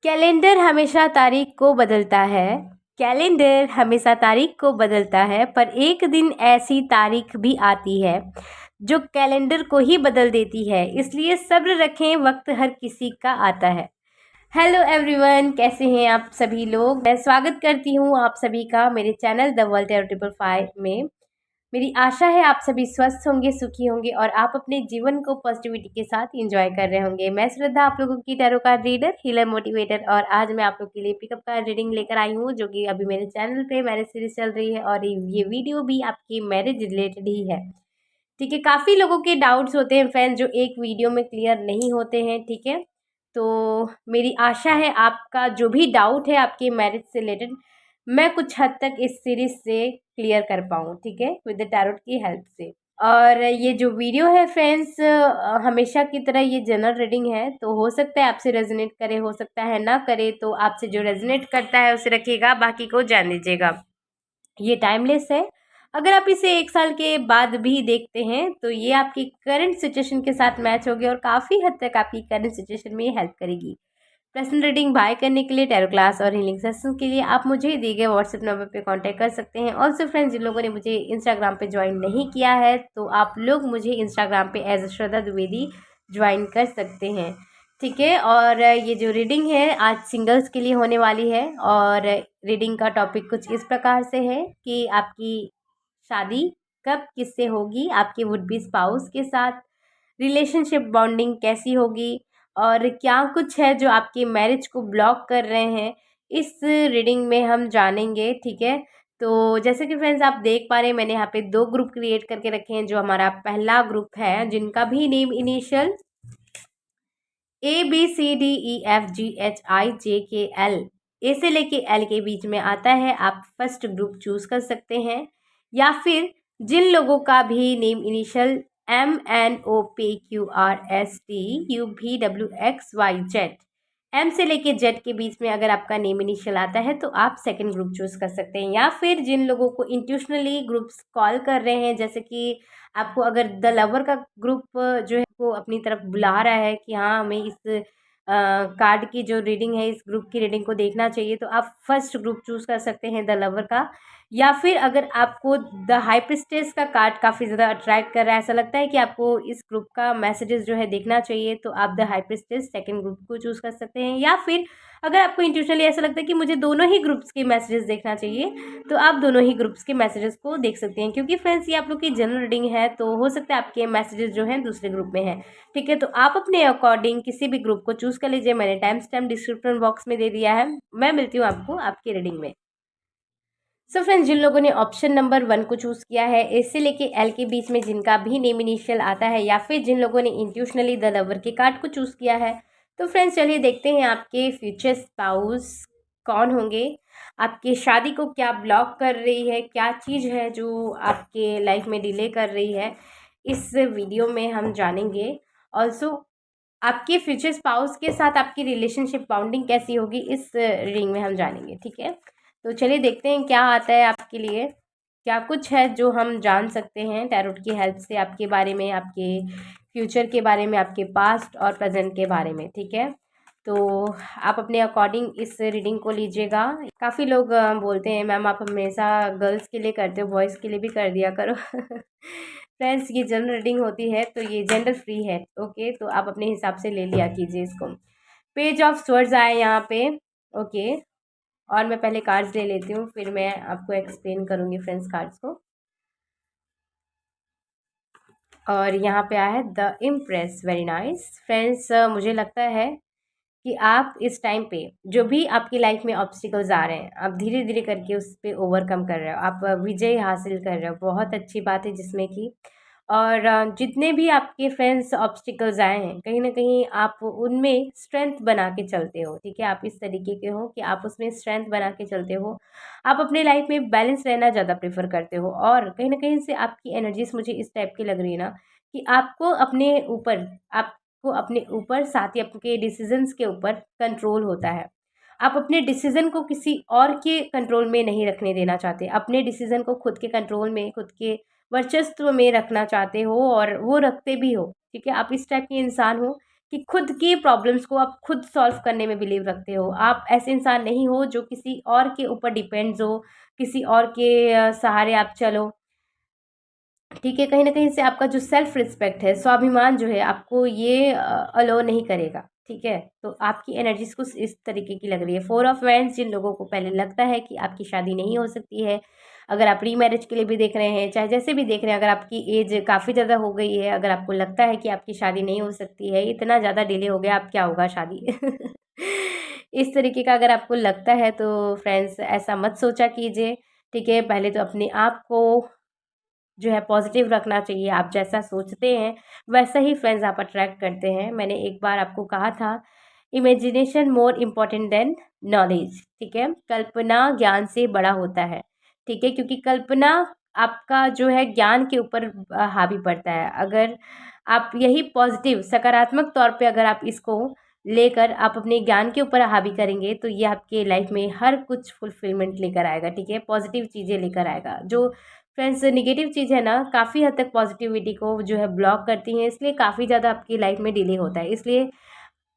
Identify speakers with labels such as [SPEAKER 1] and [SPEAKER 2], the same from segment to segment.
[SPEAKER 1] Calendar हमेशा तारीख को बदलता है। कैलेंडर हमेशा तारीख को बदलता है, पर एक दिन ऐसी तारीख भी आती है जो कैलेंडर को ही बदल देती है। इसलिए सब्र रखें, वक्त हर किसी का आता है। हेलो एवरीवन, कैसे हैं आप सभी लोग। मैं स्वागत करती हूँ आप सभी का मेरे चैनल द वर्ल्ड टैरो 555 में। मेरी आशा है आप सभी स्वस्थ होंगे, सुखी होंगे और आप अपने जीवन को पॉजिटिविटी के साथ एंजॉय कर रहे होंगे। मैं श्रद्धा, आप लोगों की tarot card reader, healer, motivator, और आज मैं आप लोग के लिए पिकअप कार्ड रीडिंग लेकर आई हूँ, जो कि अभी मेरे चैनल पे मैरिज सीरीज चल रही है और ये वीडियो भी आपकी मैरिज रिलेटेड ही है। ठीक है, काफ़ी लोगों के डाउट्स होते हैं फ्रेंड्स, जो एक वीडियो में क्लियर नहीं होते हैं। ठीक है, तो मेरी आशा है आपका जो भी डाउट है आपके मैरिज से रिलेटेड, मैं कुछ हद तक इस सीरीज से क्लियर कर पाऊँ। ठीक है, विद द टैरोट की हेल्प से। और ये जो वीडियो है फ्रेंड्स, हमेशा की तरह ये जनरल रीडिंग है, तो हो सकता है आपसे रेजोनेट करे, हो सकता है ना करे। तो आपसे जो रेजोनेट करता है उसे रखिएगा, बाकी को जान दीजिएगा। ये टाइमलेस है। अगर आप इसे 1 साल के बाद भी देखते हैं तो ये आपकी करंट सिचुएशन के साथ मैच होगी और काफ़ी हद तक आपकी करंट सिचुएशन में हेल्प करेगी। पर्सनल रीडिंग बाय करने के लिए, टैरो क्लास और हीलिंग सेशन के लिए आप मुझे दिए गए व्हाट्सएप नंबर पे कांटेक्ट कर सकते हैं। ऑल्सो फ्रेंड्स, जिन लोगों ने मुझे इंस्टाग्राम पे ज्वाइन नहीं किया है तो आप लोग मुझे इंस्टाग्राम पे एज श्रद्धा द्विवेदी ज्वाइन कर सकते हैं। ठीक है, और ये जो रीडिंग है आज सिंगल्स के लिए होने वाली है और रीडिंग का टॉपिक कुछ इस प्रकार से है कि आपकी शादी कब किससे होगी, आपके वुड बी स्पाउस के साथ रिलेशनशिप बॉन्डिंग कैसी होगी और क्या कुछ है जो आपके मैरिज को ब्लॉक कर रहे हैं, इस रीडिंग में हम जानेंगे। ठीक है, तो जैसे कि फ्रेंड्स आप देख पा रहे हैं, मैंने यहाँ पे 2 ग्रुप क्रिएट करके रखे हैं। जो हमारा पहला ग्रुप है, जिनका भी नेम इनिशियल ABCDEFGHIJKL, ए से लेके एल के बीच में आता है, आप फर्स्ट ग्रुप चूज कर सकते हैं। या फिर जिन लोगों का भी नेम इनिशियल MNOPQRSTUVWXYZ, एम से लेके जेड के बीच में अगर आपका नेम इनिशियल आता है तो आप सेकंड ग्रुप चूज कर सकते हैं। या फिर जिन लोगों को इंट्यूशनली ग्रुप्स कॉल कर रहे हैं, जैसे कि आपको अगर द लवर का ग्रुप जो है वो अपनी तरफ बुला रहा है कि हाँ हमें इस कार्ड की जो रीडिंग है, इस ग्रुप की रीडिंग को देखना चाहिए, तो आप फर्स्ट ग्रुप चूज कर सकते हैं द लवर का। या फिर अगर आपको द हाई प्रिस्टेस का कार्ड काफ़ी ज़्यादा अट्रैक्ट कर रहा है, ऐसा लगता है कि आपको इस ग्रुप का मैसेजेस जो है देखना चाहिए, तो आप the high priestess second group को चूज़ कर सकते हैं। या फिर अगर आपको इंट्यूशनली ऐसा लगता है कि मुझे दोनों ही ग्रुप्स के मैसेजेस देखना चाहिए, तो आप दोनों ही ग्रुप्स के मैसेजेस को देख सकते हैं। क्योंकि फ्रेंड्स ये आप लोग की जनरल रीडिंग है, तो हो सकता है आपके मैसेजेस जो हैं दूसरे ग्रुप में हैं। ठीक है, तो आप अपने अकॉर्डिंग किसी भी ग्रुप को चूज़ कर लीजिए। मैंने टाइम स्टैम्प डिस्क्रिप्शन बॉक्स में दे दिया है। मैं मिलती हूँ आपको आपकी रीडिंग में। सो फ्रेंड्स, जिन लोगों ने ऑप्शन नंबर 1 को चूज़ किया है, ए से लेके एल के बीच में जिनका भी नेम इनिशियल आता है, या फिर जिन लोगों ने इंट्यूशनली द लवर के कार्ड को चूज़ किया है, तो फ्रेंड्स चलिए देखते हैं आपके फ्यूचर स्पाउस कौन होंगे, आपकी शादी को क्या ब्लॉक कर रही है, क्या चीज़ है जो आपके लाइफ में डिले कर रही है, इस वीडियो में हम जानेंगे। ऑल्सो आपके फ्यूचर स्पाउस के साथ आपकी रिलेशनशिप बाउंडिंग कैसी होगी, इस रीडिंग में हम जानेंगे। ठीक है, तो चलिए देखते हैं क्या आता है आपके लिए, क्या कुछ है जो हम जान सकते हैं टैरोट की हेल्प से आपके बारे में, आपके फ्यूचर के बारे में, आपके पास्ट और प्रेजेंट के बारे में। ठीक है, तो आप अपने अकॉर्डिंग इस रीडिंग को लीजिएगा। काफ़ी लोग बोलते हैं मैम आप हमेशा गर्ल्स के लिए करते हो, बॉयज़ के लिए भी कर दिया करो। फ्रेंड्स ये जनरल रीडिंग होती है तो ये जेंडर फ्री है। ओके, तो आप अपने हिसाब से ले लिया कीजिए इसको। पेज ऑफ स्वर्ड्स आए यहाँ पे। ओके, और मैं पहले कार्ड्स ले लेती हूँ, फिर मैं आपको एक्सप्लेन करूँगी फ्रेंड्स कार्ड्स को। और यहाँ पे आया है the impress, very nice friends. मुझे लगता है कि आप इस टाइम पे जो भी आपकी लाइफ में ऑब्स्टिकल्स आ रहे हैं, आप धीरे धीरे करके उस पर ओवरकम कर रहे हो, आप विजय हासिल कर रहे हो। बहुत अच्छी बात है जिसमें कि, और जितने भी आपके फ्रेंड्स ऑब्स्टिकल्स आए हैं, कहीं ना कहीं आप उनमें स्ट्रेंथ बना के चलते हो। ठीक है, आप इस तरीके के हो कि आप उसमें स्ट्रेंथ बना के चलते हो। आप अपने लाइफ में बैलेंस रहना ज़्यादा प्रेफर करते हो, और कहीं ना कहीं से आपकी एनर्जीज मुझे इस टाइप की लग रही है ना कि आपको अपने ऊपर साथ ही आपके डिसीजंस के ऊपर कंट्रोल होता है। आप अपने डिसीजन को किसी और के कंट्रोल में नहीं रखने देना चाहते, अपने डिसीजन को खुद के कंट्रोल में, खुद के वर्चस्व में रखना चाहते हो, और वो रखते भी हो। ठीक है, आप इस टाइप के इंसान हो कि खुद की प्रॉब्लम्स को आप खुद सॉल्व करने में बिलीव रखते हो। आप ऐसे इंसान नहीं हो जो किसी और के ऊपर डिपेंड्स हो, किसी और के सहारे आप चलो। ठीक है, कहीं न कहीं से आपका जो सेल्फ रिस्पेक्ट है, स्वाभिमान जो है, आपको ये अलाउ नहीं करेगा। ठीक है? तो आपकी एनर्जीज़ कुछ इस तरीके की लग रही है। 4 ऑफ वैंड्स, जिन लोगों को पहले लगता है कि आपकी शादी नहीं हो सकती है, अगर आप रीमैरिज के लिए भी देख रहे हैं, चाहे जैसे भी देख रहे हैं, अगर आपकी एज काफ़ी ज़्यादा हो गई है, अगर आपको लगता है कि आपकी शादी नहीं हो सकती है, इतना ज़्यादा डिले हो गया, अब क्या होगा शादी? इस तरीके का अगर आपको लगता है तो फ्रेंड्स ऐसा मत सोचा कीजिए। ठीक है? पहले तो अपने आप को जो है पॉजिटिव रखना चाहिए। आप जैसा सोचते हैं वैसा ही फ्रेंड्स आप अट्रैक्ट करते हैं। मैंने एक बार आपको कहा था, imagination more important then knowledge. ठीक है, कल्पना ज्ञान से बड़ा होता है। ठीक है, क्योंकि कल्पना आपका जो है ज्ञान के ऊपर हावी पड़ता है। अगर आप यही पॉजिटिव सकारात्मक तौर पे अगर आप इसको लेकर आप अपने ज्ञान के ऊपर हावी करेंगे तो ये आपके लाइफ में हर कुछ फुलफिलमेंट लेकर आएगा। ठीक है, पॉजिटिव चीज़ें लेकर आएगा। जो फ्रेंड्स नेगेटिव चीज़ है ना, काफ़ी हद तक पॉजिटिविटी को जो है ब्लॉक करती हैं, इसलिए काफ़ी ज़्यादा आपकी लाइफ में डिले होता है। इसलिए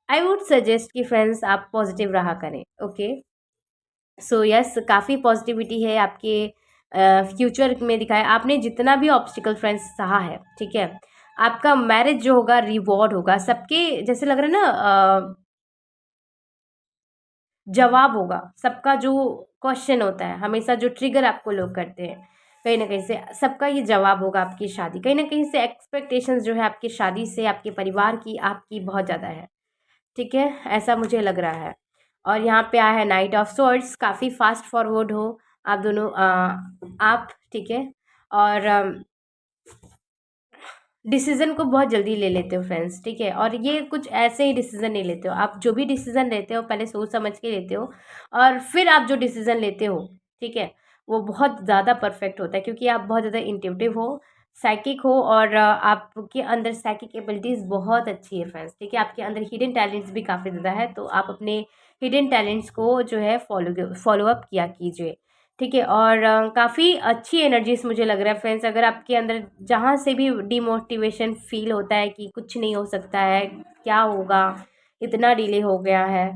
[SPEAKER 1] आई वुड सजेस्ट कि फ्रेंड्स आप पॉजिटिव रहा करें। ओके, सो यस, काफ़ी पॉजिटिविटी है आपके फ्यूचर में दिखा है। आपने जितना भी ऑब्स्टिकल फ्रेंड्स सहा है, ठीक है, आपका मैरिज जो होगा रिवॉर्ड होगा। सबके जैसे लग रहा है ना, जवाब होगा सबका। जो क्वेश्चन होता है हमेशा, जो ट्रिगर आपको लोग करते हैं, कहीं ना कहीं से सबका ये जवाब होगा आपकी शादी। कहीं ना कहीं से एक्सपेक्टेशंस जो है आपकी शादी से, आपके परिवार की, आपकी बहुत ज़्यादा है। ठीक है, ऐसा मुझे लग रहा है। और यहाँ पे आया है नाइट ऑफ सॉर्ड्स, काफ़ी फास्ट फॉरवर्ड हो आप दोनों, आप। ठीक है, और डिसीज़न को बहुत जल्दी ले लेते हो फ्रेंड्स। ठीक है, और ये कुछ ऐसे ही डिसीज़न नहीं लेते हो आप। जो भी डिसीज़न लेते हो पहले सोच समझ के लेते हो, और फिर आप जो डिसीज़न लेते हो, ठीक है, वो बहुत ज़्यादा परफेक्ट होता है, क्योंकि आप बहुत ज़्यादा इंट्यूटिव हो, साइकिक हो, और आपके अंदर साइकिक एबिलिटीज़ बहुत अच्छी है फ्रेंड्स। ठीक है, आपके अंदर हिडन टैलेंट्स भी काफ़ी ज़्यादा है, तो आप अपने हिडन टैलेंट्स को जो है फॉलो अप किया कीजिए। ठीक है, और काफ़ी अच्छी एनर्जीज़ मुझे लग रहा है फ्रेंड्स। अगर आपके अंदर जहाँ से भी डिमोटिवेशन फ़ील होता है कि कुछ नहीं हो सकता है, क्या होगा, इतना डिले हो गया है,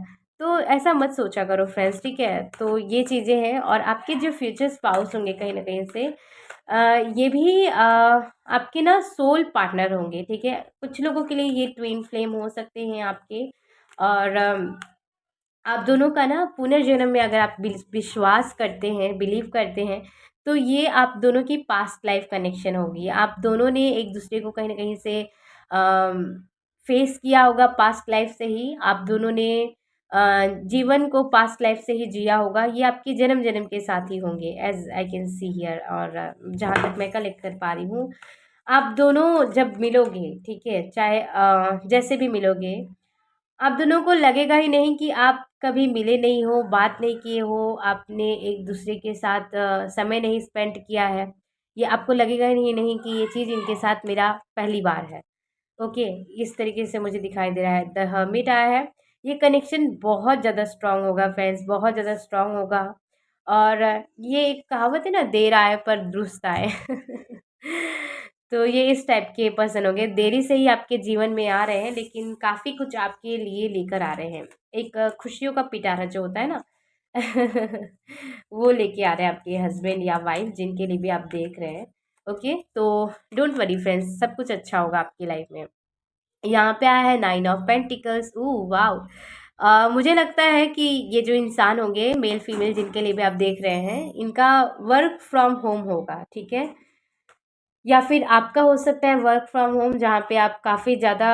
[SPEAKER 1] तो ऐसा मत सोचा करो फ्रेंड्स। ठीक है, तो ये चीज़ें हैं। और आपके जो फ्यूचर स्पाउस होंगे कहीं न कहीं से ये भी आपके ना सोल पार्टनर होंगे। ठीक है, कुछ लोगों के लिए ये ट्विन फ्लेम हो सकते हैं आपके। और आप दोनों का ना पुनर्जन्म में अगर आप विश्वास करते हैं, बिलीव करते हैं, तो ये आप दोनों की पास्ट लाइफ कनेक्शन होगी। आप दोनों ने एक दूसरे को कहीं ना कहीं से फेस किया होगा पास्ट लाइफ से ही। आप दोनों ने जीवन को पास्ट लाइफ से ही जिया होगा। ये आपके जन्म जन्म के साथ ही होंगे, as I can see here. और जहाँ तक मैं कलेक्ट कर पा रही हूँ, आप दोनों जब मिलोगे, ठीक है, चाहे जैसे भी मिलोगे, आप दोनों को लगेगा ही नहीं कि आप कभी मिले नहीं हो, बात नहीं किए हो, आपने एक दूसरे के साथ समय नहीं स्पेंड किया है। ये आपको लगेगा ही नहीं कि ये चीज़ इनके साथ मेरा पहली बार है। ओके, इस तरीके से मुझे दिखाई दे रहा है। द हर्मिट आया है। ये कनेक्शन बहुत ज़्यादा स्ट्रांग होगा फ्रेंड्स, बहुत ज़्यादा स्ट्रांग होगा। और ये एक कहावत है ना, देर आए पर दुरुस्त आए। तो ये इस टाइप के पर्सन होंगे, देरी से ही आपके जीवन में आ रहे हैं, लेकिन काफ़ी कुछ आपके लिए लेकर आ रहे हैं। एक खुशियों का पिटारा जो होता है ना, वो लेके आ रहे हैं आपके हस्बैंड या वाइफ, जिनके लिए भी आप देख रहे हैं। ओके, तो डोंट वरी फ्रेंड्स, सब कुछ अच्छा होगा आपकी लाइफ में। यहाँ पे आया है nine of pentacles. Oh wow! मुझे लगता है कि ये जो इंसान होंगे, मेल फीमेल जिनके लिए भी आप देख रहे हैं, इनका वर्क फ्रॉम होम होगा। ठीक है, या फिर आपका हो सकता है वर्क फ्रॉम होम, जहाँ पे आप काफ़ी ज़्यादा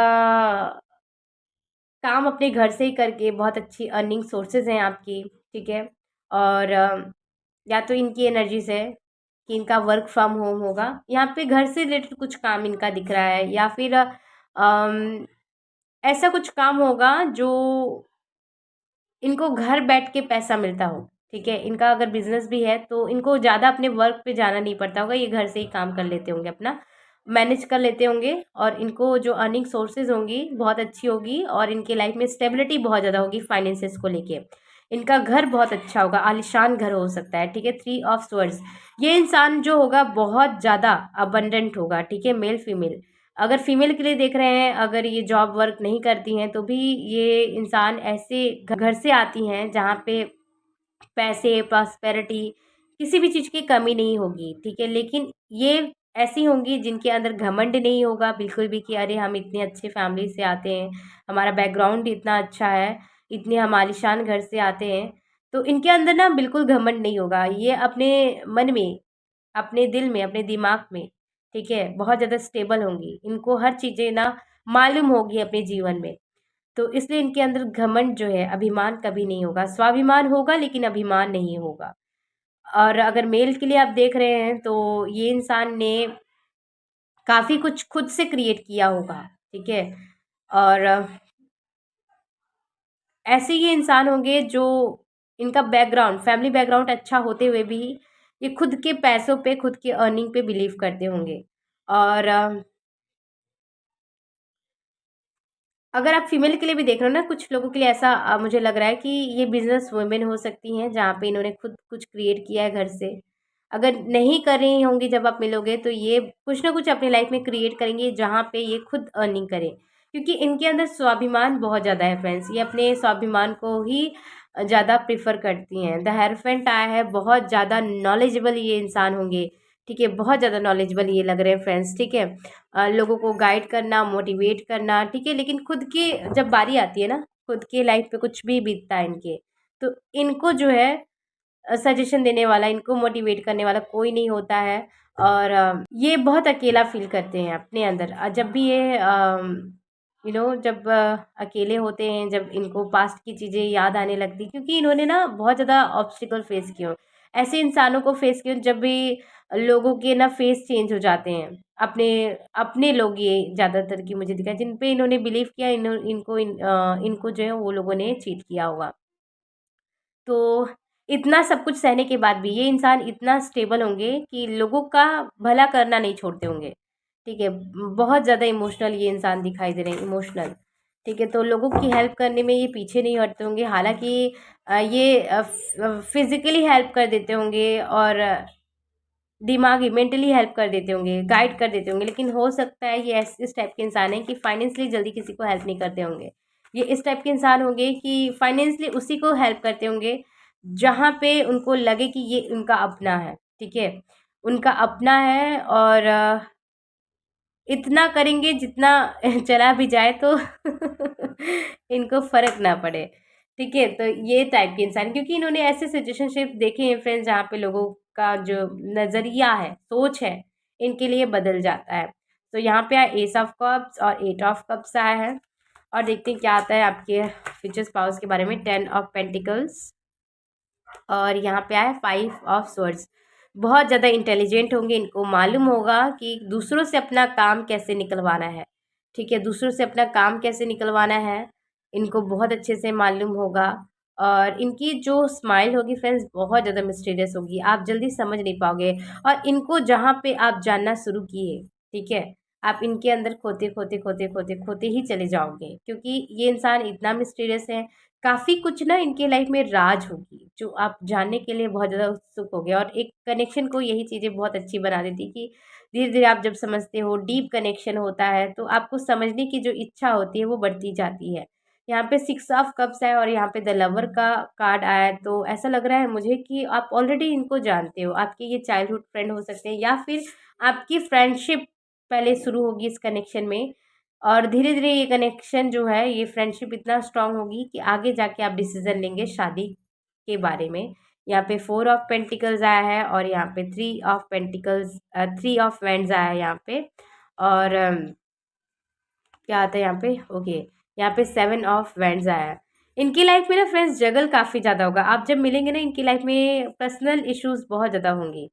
[SPEAKER 1] काम अपने घर से ही करके बहुत अच्छी अर्निंग सोर्सेज हैं आपकी। ठीक है, और या तो इनकी एनर्जीज है कि इनका वर्क फ्रॉम होम होगा, यहाँ पे घर से रिलेटेड कुछ काम इनका दिख रहा है, या फिर ऐसा कुछ काम होगा जो इनको घर बैठ के पैसा मिलता हो। ठीक है, इनका अगर बिजनेस भी है तो इनको ज़्यादा अपने वर्क पे जाना नहीं पड़ता होगा, ये घर से ही काम कर लेते होंगे, अपना मैनेज कर लेते होंगे, और इनको जो अर्निंग सोर्सेज होंगी बहुत अच्छी होगी, और इनके लाइफ में स्टेबिलिटी बहुत ज़्यादा होगी फाइनेंसेस को लेके। इनका घर बहुत अच्छा होगा, आलिशान घर हो सकता है। ठीक है, 3 ऑफ स्वर्ड्स, ये इंसान जो होगा बहुत ज़्यादा अबंडेंट होगा। ठीक है, मेल फीमेल अगर फीमेल के लिए देख रहे हैं, अगर ये जॉब वर्क नहीं करती हैं तो भी ये इंसान ऐसे घर से आती हैं जहाँ पे पैसे, प्रॉस्पेरिटी, किसी भी चीज़ की कमी नहीं होगी, ठीक है। लेकिन ये ऐसी होंगी जिनके अंदर घमंड नहीं होगा बिल्कुल भी कि अरे हम इतने अच्छे फैमिली से आते हैं, हमारा बैकग्राउंड इतना अच्छा है, इतने हम आलीशान घर से आते हैं। तो इनके अंदर ना बिल्कुल घमंड नहीं होगा। ये अपने मन में, अपने दिल में, अपने दिमाग में, ठीक है, बहुत ज़्यादा स्टेबल होंगी। इनको हर चीज़ें ना मालूम होगी अपने जीवन में। तो इसलिए इनके अंदर घमंड जो है, अभिमान कभी नहीं होगा। स्वाभिमान होगा लेकिन अभिमान नहीं होगा। और अगर मेल के लिए आप देख रहे हैं तो ये इंसान ने काफ़ी कुछ खुद से क्रिएट किया होगा, ठीक है। और ऐसे ये इंसान होंगे जो, इनका बैकग्राउंड, फैमिली बैकग्राउंड अच्छा होते हुए भी ये खुद के पैसों पे, खुद के अर्निंग पे बिलीव करते होंगे। और अगर आप फीमेल के लिए भी देख रहे हो ना, कुछ लोगों के लिए ऐसा मुझे लग रहा है कि ये बिजनेस वुमेन हो सकती हैं जहाँ पे इन्होंने खुद कुछ क्रिएट किया है घर से। अगर नहीं कर रही होंगी जब आप मिलोगे तो ये कुछ ना कुछ अपनी लाइफ में क्रिएट करेंगे जहाँ पे ये खुद अर्निंग करें, क्योंकि इनके अंदर स्वाभिमान बहुत ज़्यादा है फ्रेंड्स। ये अपने स्वाभिमान को ही ज़्यादा प्रेफर करती हैं। द हेरोफेंट आया है, बहुत ज़्यादा नॉलेजेबल ये इंसान होंगे, ठीक है, बहुत ज़्यादा नॉलेजेबल ये लग रहे हैं फ्रेंड्स, ठीक है। लोगों को गाइड करना, मोटिवेट करना, ठीक है। लेकिन खुद की जब बारी आती है ना, खुद के लाइफ पे कुछ भी बीतता है इनके, तो इनको जो है सजेशन देने वाला, इनको मोटिवेट करने वाला कोई नहीं होता है। और ये बहुत अकेला फील करते हैं अपने अंदर। जब भी ये जब अकेले होते हैं, जब इनको पास्ट की चीज़ें याद आने लगती, क्योंकि इन्होंने ना बहुत ज़्यादा ऑब्स्टिकल फेस किए हों। ऐसे इंसानों को फेस किए हों जब भी लोगों के ना फेस चेंज हो जाते हैं। अपने अपने लोग ये ज़्यादातर की मुझे दिखा, जिन पे इन्होंने बिलीव किया, इनको जो है वो लोगों ने चीट किया होगा। तो इतना सब कुछ सहने के बाद भी ये इंसान इतना स्टेबल होंगे कि लोगों का भला करना नहीं छोड़ते होंगे, ठीक है। बहुत ज़्यादा इमोशनल ये इंसान दिखाई दे रहे हैं, इमोशनल, ठीक है। तो लोगों की हेल्प करने में ये पीछे नहीं हटते होंगे। हालाँकि ये फिज़िकली हेल्प कर देते होंगे और दिमागी, मेंटली हेल्प कर देते होंगे, गाइड कर देते होंगे। लेकिन हो सकता है ये इस टाइप के इंसान हैं कि फाइनेंशियली जल्दी किसी को हेल्प नहीं करते होंगे। ये इस टाइप के इंसान होंगे कि फाइनेंशियली उसी को हेल्प करते होंगे जहाँ पे उनको लगे कि ये उनका अपना है, ठीक है, उनका अपना है। और इतना करेंगे जितना चला भी जाए तो इनको फ़र्क ना पड़े, ठीक है। तो ये टाइप के इंसान, क्योंकि इन्होंने ऐसे सिचुएशनशिप देखे हैं फ्रेंड्स जहाँ पे लोगों का जो नज़रिया है, सोच है, इनके लिए बदल जाता है। तो यहाँ पे आया एस ऑफ कप्स और एट ऑफ कप्स आया है। और देखते हैं क्या आता है आपके फ्यूचर स्पाउस के बारे में। 10 ऑफ पेंटिकल्स और यहाँ पे आया 5 ऑफ स्वर्ड्स। बहुत ज़्यादा इंटेलिजेंट होंगे, इनको मालूम होगा कि दूसरों से अपना काम कैसे निकलवाना है, ठीक है, दूसरों से अपना काम कैसे निकलवाना है, इनको बहुत अच्छे से मालूम होगा। और इनकी जो स्माइल होगी फ्रेंड्स, बहुत ज़्यादा मिस्टीरियस होगी, आप जल्दी समझ नहीं पाओगे। और इनको जहाँ पे आप जानना शुरू किए, ठीक है, आप इनके अंदर खोते खोते खोते खोते खोते ही चले जाओगे, क्योंकि ये इंसान इतना मिस्टीरियस है। काफ़ी कुछ ना इनके लाइफ में राज होगी जो आप जानने के लिए बहुत ज़्यादा उत्सुक हो गए। और एक कनेक्शन को यही चीज़ें बहुत अच्छी बना देती कि धीरे धीरे आप जब समझते हो, डीप कनेक्शन होता है, तो आपको समझने की जो इच्छा होती है वो बढ़ती जाती है। यहाँ पे 6 ऑफ कप्स है और यहाँ पे द लवर का कार्ड आया है। तो ऐसा लग रहा है मुझे कि आप ऑलरेडी इनको जानते हो। आपके ये चाइल्डहुड फ्रेंड हो सकते हैं, या फिर आपकी फ्रेंडशिप पहले शुरू होगी इस कनेक्शन में। और धीरे-धीरे ये कनेक्शन जो है, ये फ्रेंडशिप इतना स्ट्रॉन्ग होगी कि आगे जाके आप डिसीज़न लेंगे शादी के बारे में। यहाँ पे 4 ऑफ पेंटिकल्स आया है और यहाँ पे 3 ऑफ पेंटिकल्स, 3 ऑफ वैंड्स आया है यहाँ पे। और क्या आता है यहाँ पे, ओके, यहाँ पे 7 ऑफ वैंड्स आया है। इनकी लाइफ में ना फ्रेंड्स जगल काफ़ी ज़्यादा होगा। आप जब मिलेंगे ना, इनकी लाइफ में पर्सनल इश्यूज़ बहुत ज़्यादा होंगी,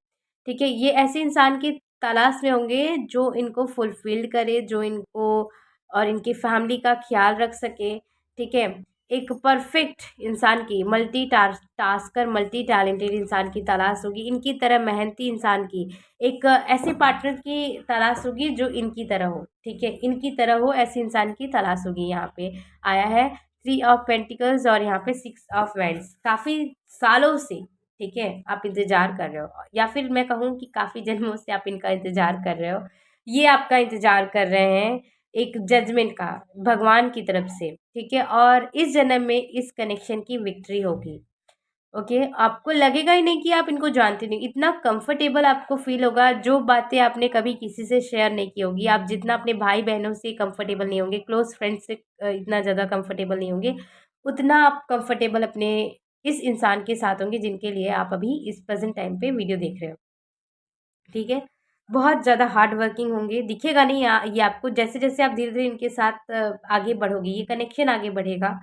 [SPEAKER 1] ठीक है। ये ऐसे इंसान की तलाश में होंगे जो इनको फुलफ़िल्ड करे, जो इनको और इनकी फैमिली का ख़्याल रख सके, ठीक है। एक परफ़ेक्ट इंसान की, टास्कर, मल्टी टैलेंटेड इंसान की तलाश होगी, इनकी तरह मेहनती इंसान की। एक ऐसे पार्टनर की तलाश होगी जो इनकी तरह हो, ठीक है, इनकी तरह हो, ऐसे इंसान की तलाश होगी। यहाँ पे आया है 3 ऑफ पेंटिकल्स और यहाँ पे 6 ऑफ वैंड्स। काफ़ी सालों से, ठीक है, आप इंतज़ार कर रहे हो, या फिर मैं कहूँ कि काफ़ी जन्मों से आप इनका इंतज़ार कर रहे हो। ये आपका इंतजार कर रहे हैं एक जजमेंट का, भगवान की तरफ से, ठीक है। और इस जन्म में इस कनेक्शन की विक्ट्री होगी। ओके, आपको लगेगा ही नहीं कि आप इनको जानते नहीं, इतना कंफर्टेबल आपको फील होगा। जो बातें आपने कभी किसी से शेयर नहीं की होगी, आप जितना अपने भाई बहनों से कंफर्टेबल नहीं होंगे, क्लोज फ्रेंड से इतना ज़्यादा कंफर्टेबल नहीं होंगे, उतना आप कंफर्टेबल अपने इस इंसान के साथ होंगे जिनके लिए आप अभी इस प्रेजेंट टाइम पे वीडियो देख रहे हो, ठीक है। बहुत ज़्यादा हार्ड वर्किंग होंगे, दिखेगा नहीं ये आपको। जैसे जैसे आप धीरे धीरे इनके साथ आगे बढ़ोगे, ये कनेक्शन आगे बढ़ेगा,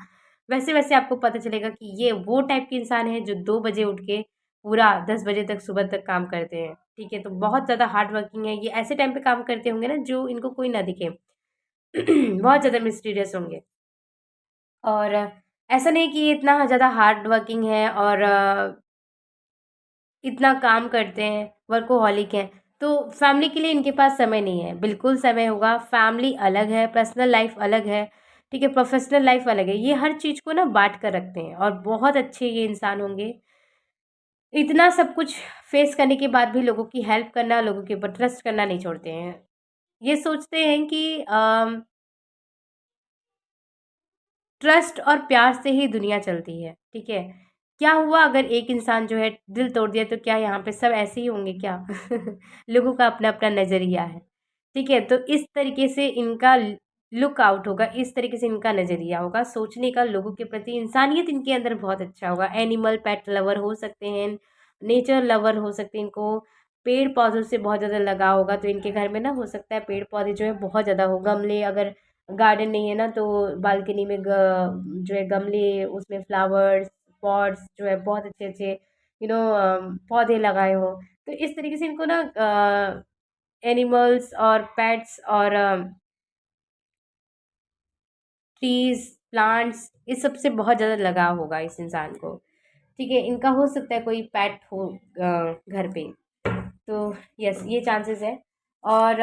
[SPEAKER 1] वैसे वैसे आपको पता चलेगा कि ये वो टाइप के इंसान है जो 2 बजे उठ के पूरा 10 बजे तक सुबह तक काम करते हैं, ठीक है। तो बहुत ज़्यादा हार्ड वर्किंग है ये, ऐसे टाइम पे काम करते होंगे ना जो इनको कोई ना दिखे। बहुत ज़्यादा मिस्टीरियस होंगे। और ऐसा नहीं कि ये इतना ज़्यादा हार्ड वर्किंग है और इतना काम करते हैं, वर्कोहॉलिक हैं, तो फैमिली के लिए इनके पास समय नहीं है। बिल्कुल समय होगा, फैमिली अलग है, पर्सनल लाइफ अलग है, ठीक है, प्रोफेशनल लाइफ अलग है। ये हर चीज़ को ना बाँट कर रखते हैं और बहुत अच्छे ये इंसान होंगे। इतना सब कुछ फेस करने के बाद भी लोगों की हेल्प करना, लोगों के ऊपर ट्रस्ट करना नहीं छोड़ते हैं। ये सोचते हैं कि ट्रस्ट और प्यार से ही दुनिया चलती है, ठीक है। क्या हुआ अगर एक इंसान जो है दिल तोड़ दिया, तो क्या यहाँ पे सब ऐसे ही होंगे क्या? लोगों का अपना-अपना नज़रिया है, ठीक है। तो इस तरीके से इनका लुक आउट होगा, इस तरीके से इनका नज़रिया होगा, सोचने का लोगों के प्रति इंसानियत इनके अंदर बहुत अच्छा होगा। एनिमल पेट लवर हो सकते हैं, नेचर लवर हो सकते हैं, इनको पेड़-पौधों से बहुत ज़्यादा लगाव होगा, तो इनके घर में ना हो सकता है पेड़-पौधे जो है बहुत ज़्यादा हो, गमले, अगर गार्डन नहीं है ना तो बालकनी में जो है गमले, उसमें फ्लावर्स पॉट्स जो है बहुत अच्छे अच्छे पौधे लगाए हो। तो इस तरीके से इनको ना एनिमल्स और पेट्स और ट्रीज, प्लांट्स, इस सब से बहुत ज़्यादा लगाव होगा इस इंसान को, ठीक है। इनका हो सकता है कोई पेट हो घर पे, तो यस ये चांसेस है। और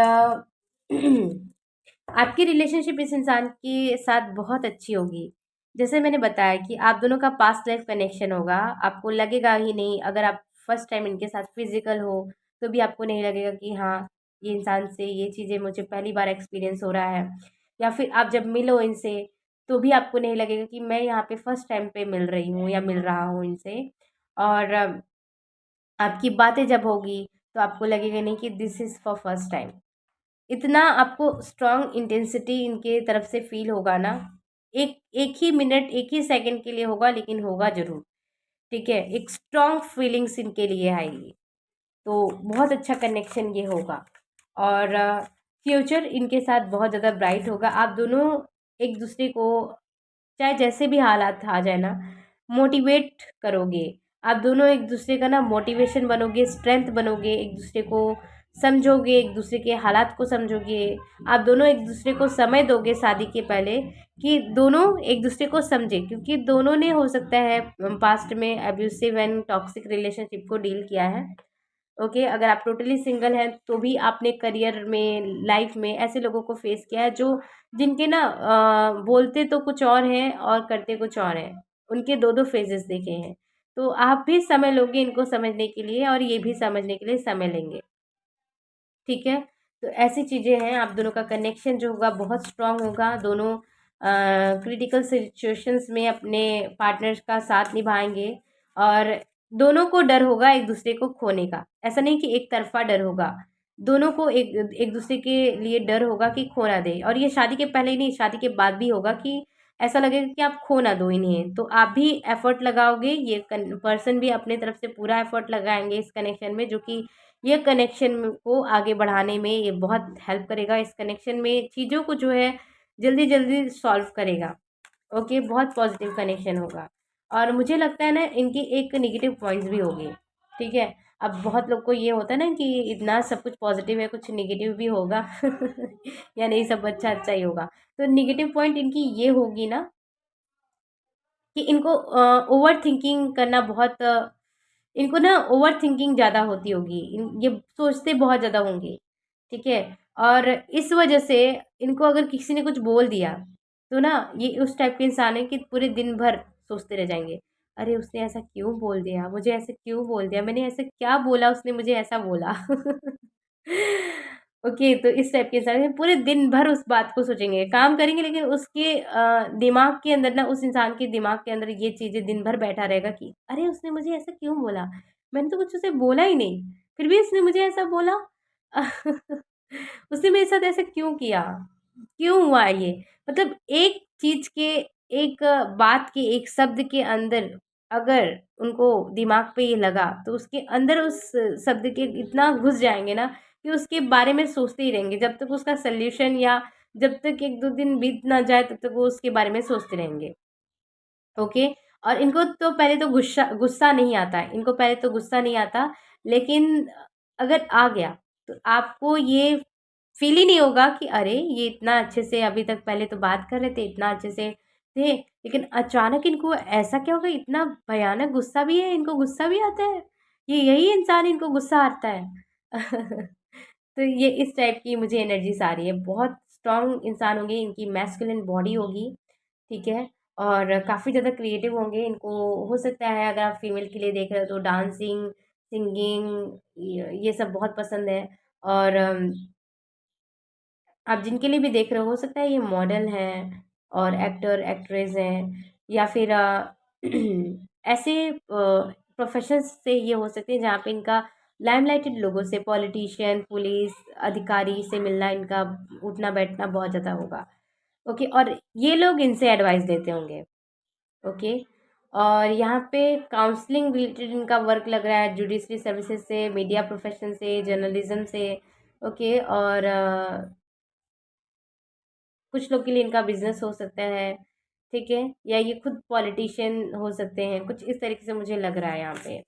[SPEAKER 1] आपकी रिलेशनशिप इस इंसान के साथ बहुत अच्छी होगी। जैसे मैंने बताया कि आप दोनों का पास्ट लाइफ कनेक्शन होगा, आपको लगेगा ही नहीं। अगर आप फर्स्ट टाइम इनके साथ फिजिकल हो तो भी आपको नहीं लगेगा कि हाँ, ये इंसान से ये चीज़ें मुझे पहली बार एक्सपीरियंस हो रहा है। या फिर आप जब मिलो इनसे तो भी आपको नहीं लगेगा कि मैं यहाँ पे फर्स्ट टाइम पे मिल रही हूँ या मिल रहा हूँ इनसे। और आपकी बातें जब होगी तो आपको लगेगा नहीं कि this is for first time. इतना आपको स्ट्रॉन्ग इंटेंसिटी इनके तरफ से फील होगा ना, एक एक ही मिनट, एक ही सेकंड के लिए होगा, लेकिन होगा ज़रूर, ठीक है। एक स्ट्रॉन्ग फीलिंग्स इनके लिए आएगी, तो बहुत अच्छा कनेक्शन ये होगा। और फ्यूचर इनके साथ बहुत ज़्यादा ब्राइट होगा। आप दोनों एक दूसरे को चाहे जैसे भी हालात आ जाए ना, मोटिवेट करोगे। आप दोनों एक दूसरे का ना मोटिवेशन बनोगे, स्ट्रेंथ बनोगे, एक दूसरे को समझोगे, एक दूसरे के हालात को समझोगे। आप दोनों एक दूसरे को समय दोगे शादी के पहले कि दोनों एक दूसरे को समझे, क्योंकि दोनों ने हो सकता है पास्ट में अब्यूसिव एंड टॉक्सिक रिलेशनशिप को डील किया है। ओके, अगर आप टोटली सिंगल हैं तो भी आपने करियर में, लाइफ में ऐसे लोगों को फेस किया है जो जिनके ना बोलते तो कुछ और हैं और करते कुछ और हैं। उनके दो दो फेजेस देखे हैं। तो आप भी समय लोगे इनको समझने के लिए और ये भी समझने के लिए समय लेंगे, ठीक है। तो ऐसी चीज़ें हैं, आप दोनों का कनेक्शन जो होगा बहुत स्ट्रांग होगा। दोनों क्रिटिकल सिचुएशंस में अपने पार्टनर्स का साथ निभाएंगे। और दोनों को डर होगा एक दूसरे को खोने का, ऐसा नहीं कि एक तरफा डर होगा। दोनों को एक एक दूसरे के लिए डर होगा कि खो ना दे। और ये शादी के पहले ही नहीं, शादी के बाद भी होगा कि ऐसा लगेगा कि आप खो ना दो इन्हें। तो आप भी एफर्ट लगाओगे, ये पर्सन भी अपने तरफ से पूरा एफर्ट लगाएंगे इस कनेक्शन में, जो कि ये कनेक्शन को आगे बढ़ाने में ये बहुत हेल्प करेगा। इस कनेक्शन में चीज़ों को जो है जल्दी जल्दी सॉल्व करेगा। ओके, बहुत पॉजिटिव कनेक्शन होगा। और मुझे लगता है ना इनकी एक नेगेटिव पॉइंट्स भी होंगे, ठीक है। अब बहुत लोग को ये होता है ना कि इतना सब कुछ पॉजिटिव है, कुछ नेगेटिव भी होगा या नहीं, सब अच्छा अच्छा ही होगा। तो नेगेटिव पॉइंट इनकी ये होगी ना कि इनको ओवर थिंकिंग करना बहुत इनको ना ओवर थिंकिंग ज़्यादा होती होगी। ये सोचते बहुत ज़्यादा होंगे, ठीक है। और इस वजह से इनको अगर किसी ने कुछ बोल दिया तो ना ये उस टाइप के इंसान है कि पूरे दिन भर सोचते रह जाएंगे। अरे उसने ऐसा क्यों बोल दिया, मुझे ऐसे क्यों बोल दिया, मैंने ऐसे क्या बोला, उसने मुझे ऐसा बोला ओके, तो इस टाइप के इंसान हैं, पूरे दिन भर उस बात को सोचेंगे, काम करेंगे, लेकिन उसके दिमाग के अंदर ना, उस इंसान के दिमाग के अंदर ये चीज़ें दिन भर बैठा रहेगा कि अरे उसने मुझे ऐसा क्यों बोला? मैंने तो कुछ उसे बोला ही नहीं, फिर भी उसने मुझे ऐसा बोला। उसने मेरे साथ ऐसा क्यों किया? क्यों हुआ ये? मतलब एक चीज़ के, एक बात के, एक शब्द के अंदर अगर उनको दिमाग पे ये लगा, तो उसके अंदर उस शब्द के इतना घुस जाएँगे ना कि उसके बारे में सोचते ही रहेंगे, जब तक उसका सॉल्यूशन, या जब तक 1-2 दिन बीत ना जाए तब तक वो उसके बारे में सोचते रहेंगे। ओके। और इनको तो पहले तो गुस्सा गुस्सा नहीं आता है, इनको पहले तो गुस्सा नहीं आता, लेकिन अगर आ गया तो आपको ये फ़ील ही नहीं होगा कि अरे! ये इतना अच्छे से अभी तक पहले तो बात कर रहे थे, इतना अच्छे से थे, लेकिन अचानक इनको ऐसा क्या हो गया? इतना भयानक गुस्सा भी है, इनको गुस्सा भी आता है? ये यही इंसान इनको गुस्सा आता है? तो ये इस टाइप की मुझे एनर्जीज़ आ रही है। बहुत स्ट्रॉन्ग इंसान होंगे, इनकी मैस्कुलिन बॉडी होगी, ठीक है? और काफ़ी ज़्यादा क्रिएटिव होंगे। इनको हो सकता है, अगर आप फीमेल के लिए देख रहे हो तो डांसिंग, सिंगिंग, ये सब बहुत पसंद है। और आप जिनके लिए भी देख रहे हो सकता है ये मॉडल हैं और एक्टर, एक्ट्रेस हैं, या फिर ऐसे प्रोफ़ेशंस से ये हो सकते हैं जहाँ पे इनका लाइमलाइटेड लोगों से, पॉलिटिशियन, पुलिस अधिकारी से मिलना, इनका उठना-बैठना बहुत ज़्यादा होगा। ओके, और ये लोग इनसे एडवाइस देते होंगे। ओके। और यहाँ पे काउंसलिंग रिलेटेड इनका वर्क लग रहा है, जुडिशरी सर्विसेज से, मीडिया प्रोफेशन से, जर्नलिज्म से। ओके। और कुछ लोग के लिए इनका बिजनेस हो सकता है, ठीक है, या ये खुद पॉलिटिशियन हो सकते हैं, कुछ इस तरीके से मुझे लग रहा है यहाँ पे,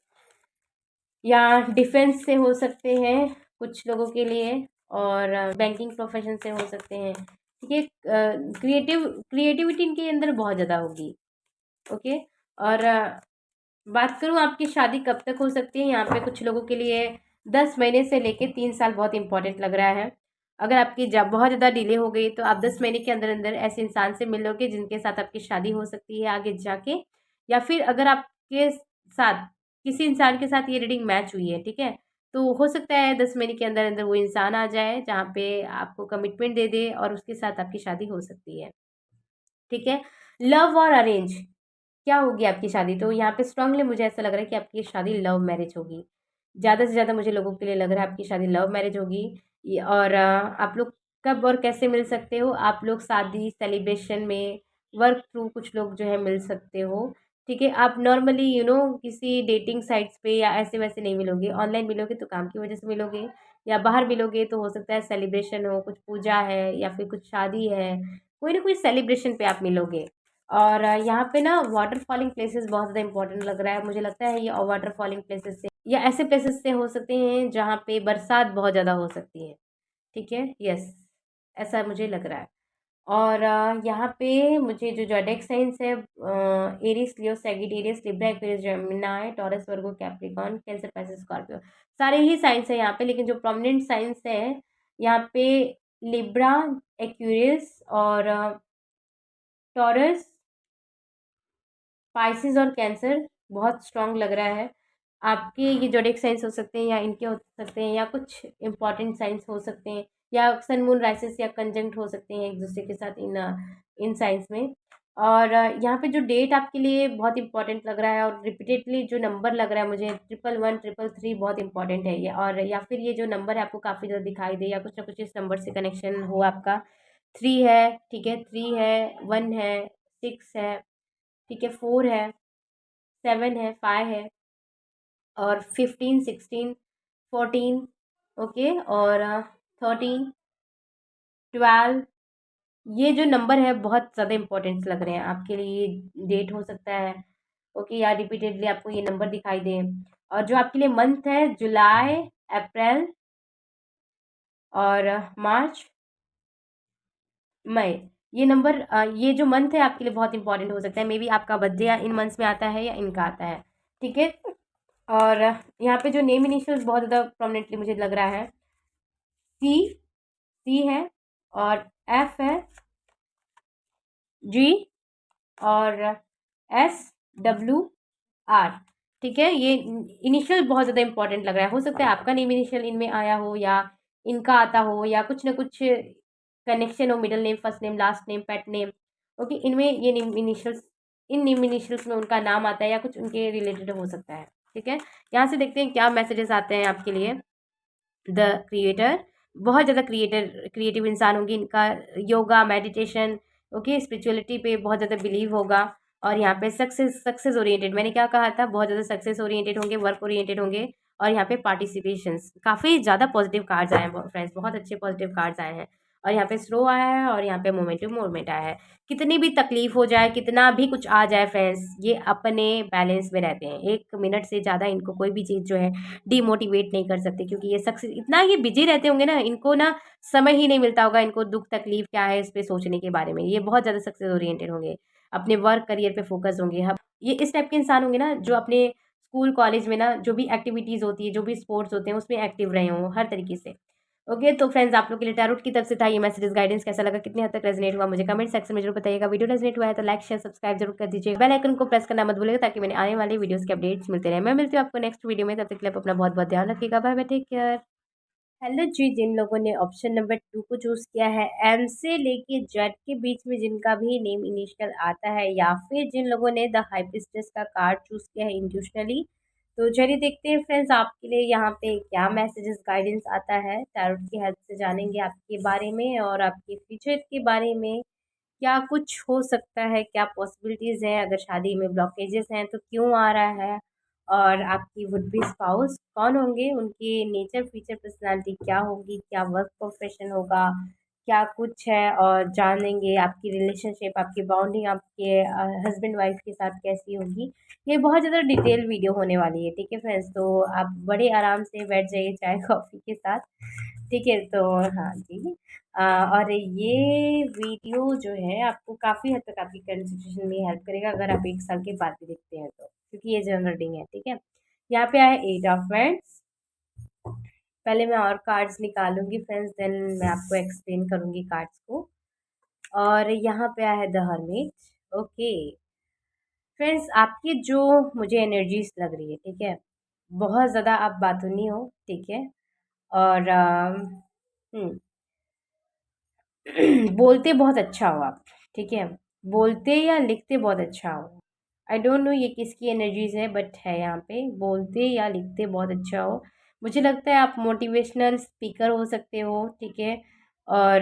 [SPEAKER 1] या डिफेंस से हो सकते हैं कुछ लोगों के लिए, और बैंकिंग प्रोफेशन से हो सकते हैं, ठीक है। क्रिएटिविटी इनके अंदर बहुत ज़्यादा होगी। ओके। और बात करूँ आपकी शादी कब तक हो सकती है, यहाँ पे कुछ लोगों के लिए 10 महीने से लेके 3 साल बहुत इंपॉर्टेंट लग रहा है। अगर आपकी जब बहुत ज़्यादा डिले हो गई तो आप 10 महीने के अंदर अंदर ऐसे इंसान से मिलोगे जिनके साथ आपकी शादी हो सकती है आगे जाके। या फिर अगर आपके साथ किसी इंसान के साथ ये रीडिंग मैच हुई है, ठीक है, तो हो सकता है 10 महीने के अंदर अंदर वो इंसान आ जाए जहाँ पे आपको कमिटमेंट दे दे और उसके साथ आपकी शादी हो सकती है, ठीक है। लव और अरेंज, क्या होगी आपकी शादी? तो यहाँ पे स्ट्रांगली मुझे ऐसा लग रहा है कि आपकी शादी लव मैरिज होगी। ज़्यादा से ज़्यादा मुझे लोगों के लिए लग रहा है आपकी शादी लव मैरिज होगी। और आप लोग कब और कैसे मिल सकते हो? आप लोग शादी सेलिब्रेशन में, वर्क थ्रू कुछ लोग जो है मिल सकते हो, ठीक है। आप नॉर्मली किसी डेटिंग साइट्स पे या ऐसे वैसे नहीं मिलोगे। ऑनलाइन मिलोगे तो काम की वजह से मिलोगे, या बाहर मिलोगे तो हो सकता है सेलिब्रेशन हो, कुछ पूजा है या फिर कुछ शादी है, कोई ना कोई सेलिब्रेशन पे आप मिलोगे। और यहाँ पे ना वाटर फॉलिंग प्लेसेस बहुत ज़्यादा इंपॉर्टेंट लग रहा है, मुझे लगता है ये वाटर फॉलिंग प्लेसेस से या ऐसे प्लेसेस से हो सकते हैं जहाँ पे बरसात बहुत ज़्यादा हो सकती है, ठीक है। यस, ऐसा मुझे लग रहा है। और यहाँ पे मुझे जो ज़ोडिएक साइंस है, Aries, Leo, Sagittarius, Libra, Aquarius, Gemini, Taurus, Virgo, Capricorn, Cancer, Pisces, Scorpio, सारे ही साइंस है यहाँ पे, लेकिन जो प्रोमिनेंट साइंस है यहाँ पे लिब्रा, एक्वेरियस और टॉरस, पाइसेस और कैंसर बहुत स्ट्रॉन्ग लग रहा है। आपके ये ज़ोडिएक साइंस हो सकते हैं, या इनके हो सकते हैं, या कुछ इम्पॉर्टेंट साइंस हो सकते हैं, या सन मून राइसेस या कंजंक्ट हो सकते हैं एक दूसरे के साथ इन साइंस में। और यहाँ पे जो डेट आपके लिए बहुत इंपॉर्टेंट लग रहा है, और रिपीटेडली जो नंबर लग रहा है मुझे 111, 333 बहुत इंपॉर्टेंट है ये। और या फिर ये जो नंबर है आपको काफ़ी ज़्यादा दिखाई दे, या कुछ ना कुछ इस नंबर से कनेक्शन हो आपका। 3 है, ठीक है, 3 है, 1 है, 6 है, ठीक है, 4 है, 7 है, 5 है, और 15, 16, 14, ओके, और 13, 12, ये जो नंबर है बहुत ज़्यादा इंपॉर्टेंट लग रहे हैं आपके लिए। ये डेट हो सकता है, ओके, या रिपीटेडली आपको ये नंबर दिखाई दे। और जो आपके लिए मंथ है, जुलाई, अप्रैल और मार्च, मई, ये नंबर, ये जो मंथ है आपके लिए बहुत इंपॉर्टेंट हो सकता है। मे बी आपका बर्थडे या इन मंथ्स में आता है या इनका आता है, ठीक है। और यहाँ पे जो नेम इनिशियल्स बहुत ज़्यादा प्रोमिनेंटली मुझे लग रहा है, सी, सी है, और एफ है, जी, और एस, डब्ल्यू, आर, ठीक है। ये इनिशियल बहुत ज़्यादा इंपॉर्टेंट लग रहा है। हो सकता है आपका नेम इनिशियल इनमें आया हो, या इनका आता हो या कुछ ना कुछ कनेक्शन हो, middle name, first name, last name, pet name. Okay, इनमें ये name initials, in name initials में उनका नाम आता है या कुछ उनके रिलेटेड हो सकता है। ठीक है, यहाँ से देखते हैं क्या मैसेजेस आते हैं आपके लिए। द क्रिएटर, बहुत ज़्यादा क्रिएटिव इंसान होंगे, इनका योगा, मेडिटेशन, ओके, स्पिरिचुअलिटी पे बहुत ज़्यादा बिलीव होगा। और यहाँ पे सक्सेस ओरिएंटेड, मैंने क्या कहा था, बहुत ज़्यादा सक्सेस ओरिएंटेड होंगे, वर्क ओरिएंटेड होंगे। और यहाँ पे पार्टिसिपेशंस, काफ़ी ज़्यादा पॉजिटिव कार्ड्स आए हैं फ्रेंड्स, बहुत अच्छे पॉजिटिव कार्ड्स आए हैं। और यहाँ पे स्लो आया है और यहाँ पे मोमेंटिव मूवमेंट आया है। कितनी भी तकलीफ हो जाए, कितना भी कुछ आ जाए फ्रेंड्स, ये अपने बैलेंस में रहते हैं। 1 मिनट से ज़्यादा इनको कोई भी चीज़ जो है डिमोटिवेट नहीं कर सकते, क्योंकि ये सक्सेस, इतना ये बिजी रहते होंगे ना, इनको ना समय ही नहीं मिलता होगा इनको दुख तकलीफ क्या है इस पे सोचने के बारे में। ये बहुत ज़्यादा सक्सेस ओरिएंटेड होंगे, अपने वर्क करियर पे फोकस होंगे। हम ये इस टाइप के इंसान होंगे ना जो अपने स्कूल कॉलेज में ना जो भी एक्टिविटीज़ होती है, जो भी स्पोर्ट्स होते हैं, उसमें एक्टिव रहे हों हर तरीके से। ओके, तो फ्रेंड्स आप लोग के लिए टैरोट की तरफ से था ये मैसेजेस। गाइडेंस कैसा लगा, कितने हद तक रेजोनेट हुआ, मुझे कमेंट सेक्शन में जरूर बताइएगा। वीडियो रेजोनेट हुआ है तो लाइक शेयर सब्सक्राइब जरूर कर दीजिए, बेल आइकन को प्रेस करना मत भूलिएगा, ताकि मैंने आने वाले वीडियोस के अपडेट्स मिलते रहे। मैं मिलती हूँ आपको नेक्स्ट वीडियो में, तब तक के लिए आप अपना बहुत बहुत ध्यान रखिएगा। Bye bye, take care. Hello जी, जिन लोगों ने ऑप्शन नंबर 2 को चूज़ किया है, एम से लेके जेड के बीच में जिनका भी नेम इनिशियल आता है, या फिर जिन लोगों ने द हाई प्रीस्टेस का कार्ड चूज़ किया है इंट्यूशनली, तो चलिए देखते हैं फ्रेंड्स आपके लिए यहाँ पे क्या मैसेजेस गाइडेंस आता है। टैरोट की हेल्प से जानेंगे आपके बारे में और आपके फ्यूचर के बारे में, क्या कुछ हो सकता है, क्या पॉसिबिलिटीज़ हैं, अगर शादी में ब्लॉकेजेस हैं तो क्यों आ रहा है, और आपकी वुड बी स्पाउस कौन होंगे, उनके नेचर, फीचर, पर्सनालिटी क्या होगी, क्या वर्क प्रोफेशन होगा, क्या कुछ है, और जानेंगे आपकी रिलेशनशिप, आपकी बॉन्डिंग आपके हस्बैंड वाइफ के साथ कैसी होगी। ये बहुत ज़्यादा डिटेल वीडियो होने वाली है, ठीक है फ्रेंड्स, तो आप बड़े आराम से बैठ जाइए चाय कॉफ़ी के साथ। ठीक है, तो हाँ जी, और ये वीडियो जो है आपको काफ़ी हद तक आपकी करंट सिचुएशन में हेल्प करेगा, अगर आप 1 साल के बाद भी देखते हैं तो, क्योंकि ये जनरल रीडिंग है। ठीक है, यहाँ पे आया 8 ऑफ Wands। पहले मैं और कार्ड्स निकालूंगी फ्रेंड्स, देन मैं आपको एक्सप्लेन करूंगी कार्ड्स को। और यहाँ पे आया है द हर्मिट। ओके फ्रेंड्स, आपकी जो मुझे एनर्जीज लग रही है, ठीक है, बहुत ज़्यादा आप बातूनी हो, ठीक है, और बोलते बहुत अच्छा हो आप, ठीक है, बोलते या लिखते बहुत अच्छा हो। आई डोंट नो ये किसकी एनर्जीज है, बट है यहाँ पे, बोलते या लिखते बहुत अच्छा हो। मुझे लगता है आप मोटिवेशनल स्पीकर हो सकते हो, ठीक है, और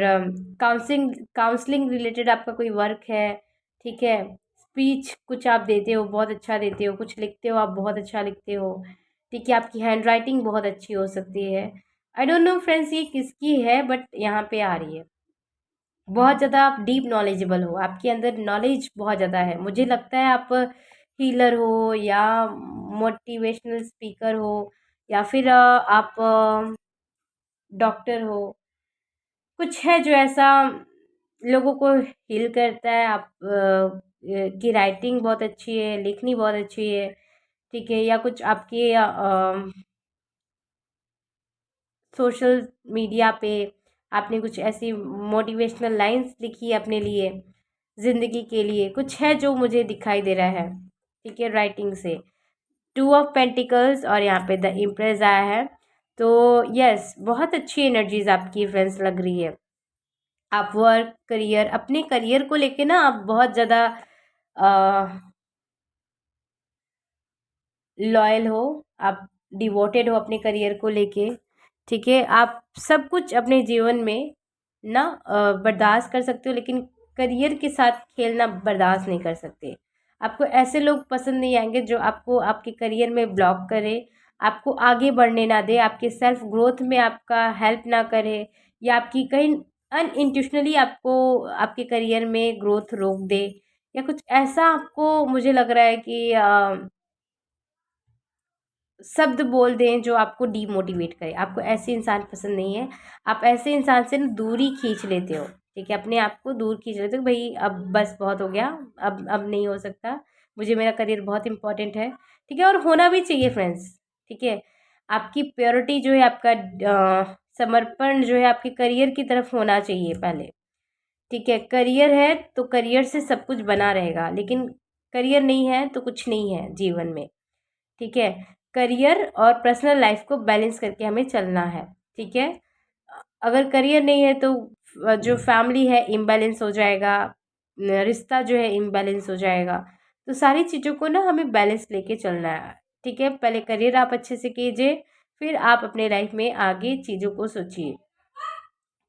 [SPEAKER 1] काउंसलिंग काउंसलिंग रिलेटेड आपका कोई वर्क है, ठीक है, स्पीच कुछ आप देते हो, बहुत अच्छा देते हो, कुछ लिखते हो आप, बहुत अच्छा लिखते हो, ठीक है, आपकी हैंड राइटिंग बहुत अच्छी हो सकती है। आई डोंट नो फ्रेंड्स ये किसकी है, बट यहाँ पे आ रही है। बहुत ज़्यादा आप डीप नॉलेजेबल हो, आपके अंदर नॉलेज बहुत ज़्यादा है। मुझे लगता है आप हीलर हो या मोटिवेशनल स्पीकर हो, या फिर आप डॉक्टर हो, कुछ है जो ऐसा लोगों को हील करता है। आप की राइटिंग बहुत अच्छी है, लिखनी बहुत अच्छी है, ठीक है, या कुछ आपके सोशल मीडिया पे आपने कुछ ऐसी मोटिवेशनल लाइंस लिखी है अपने लिए, ज़िंदगी के लिए कुछ है जो मुझे दिखाई दे रहा है, ठीक है, राइटिंग से। 2 ऑफ पेंटिकल्स और यहाँ पे द इम्प्रेस आया है। तो यस, बहुत अच्छी एनर्जीज आपकी फ्रेंड्स लग रही है। आप वर्क करियर, अपने करियर को लेके ना आप बहुत ज़्यादा लॉयल हो, आप डिवोटेड हो अपने करियर को लेके, ठीक है, आप सब कुछ अपने जीवन में ना बर्दाश्त कर सकते हो, लेकिन करियर के साथ खेलना बर्दाश्त नहीं कर सकते। आपको ऐसे लोग पसंद नहीं आएंगे जो आपको आपके करियर में ब्लॉक करे, आपको आगे बढ़ने ना दे, आपके सेल्फ ग्रोथ में आपका हेल्प ना करे, या आपकी कहीं अनइंटेंशनली आपको आपके करियर में ग्रोथ रोक दे, या कुछ ऐसा आपको मुझे लग रहा है कि शब्द बोल दें जो आपको डीमोटिवेट करे। आपको ऐसे इंसान पसंद नहीं है, आप ऐसे इंसान से ना दूरी खींच लेते हो, ठीक है, अपने आप को दूर खींच लेते हो, भाई अब बस बहुत हो गया, अब नहीं हो सकता, मुझे मेरा करियर बहुत इंपॉर्टेंट है, ठीक है, और होना भी चाहिए फ्रेंड्स, ठीक है। आपकी प्योरिटी जो है, आपका समर्पण जो है आपके करियर की तरफ होना चाहिए पहले, ठीक है। करियर है तो करियर से सब कुछ बना रहेगा, लेकिन करियर नहीं है तो कुछ नहीं है जीवन में, ठीक है। करियर और पर्सनल लाइफ को बैलेंस करके हमें चलना है, ठीक है। अगर करियर नहीं है तो जो फैमिली है इम्बैलेंस हो जाएगा, रिश्ता जो है इम्बैलेंस हो जाएगा। तो सारी चीज़ों को ना हमें बैलेंस लेके चलना है, ठीक है। पहले करियर आप अच्छे से कीजिए, फिर आप अपने लाइफ में आगे चीज़ों को सोचिए।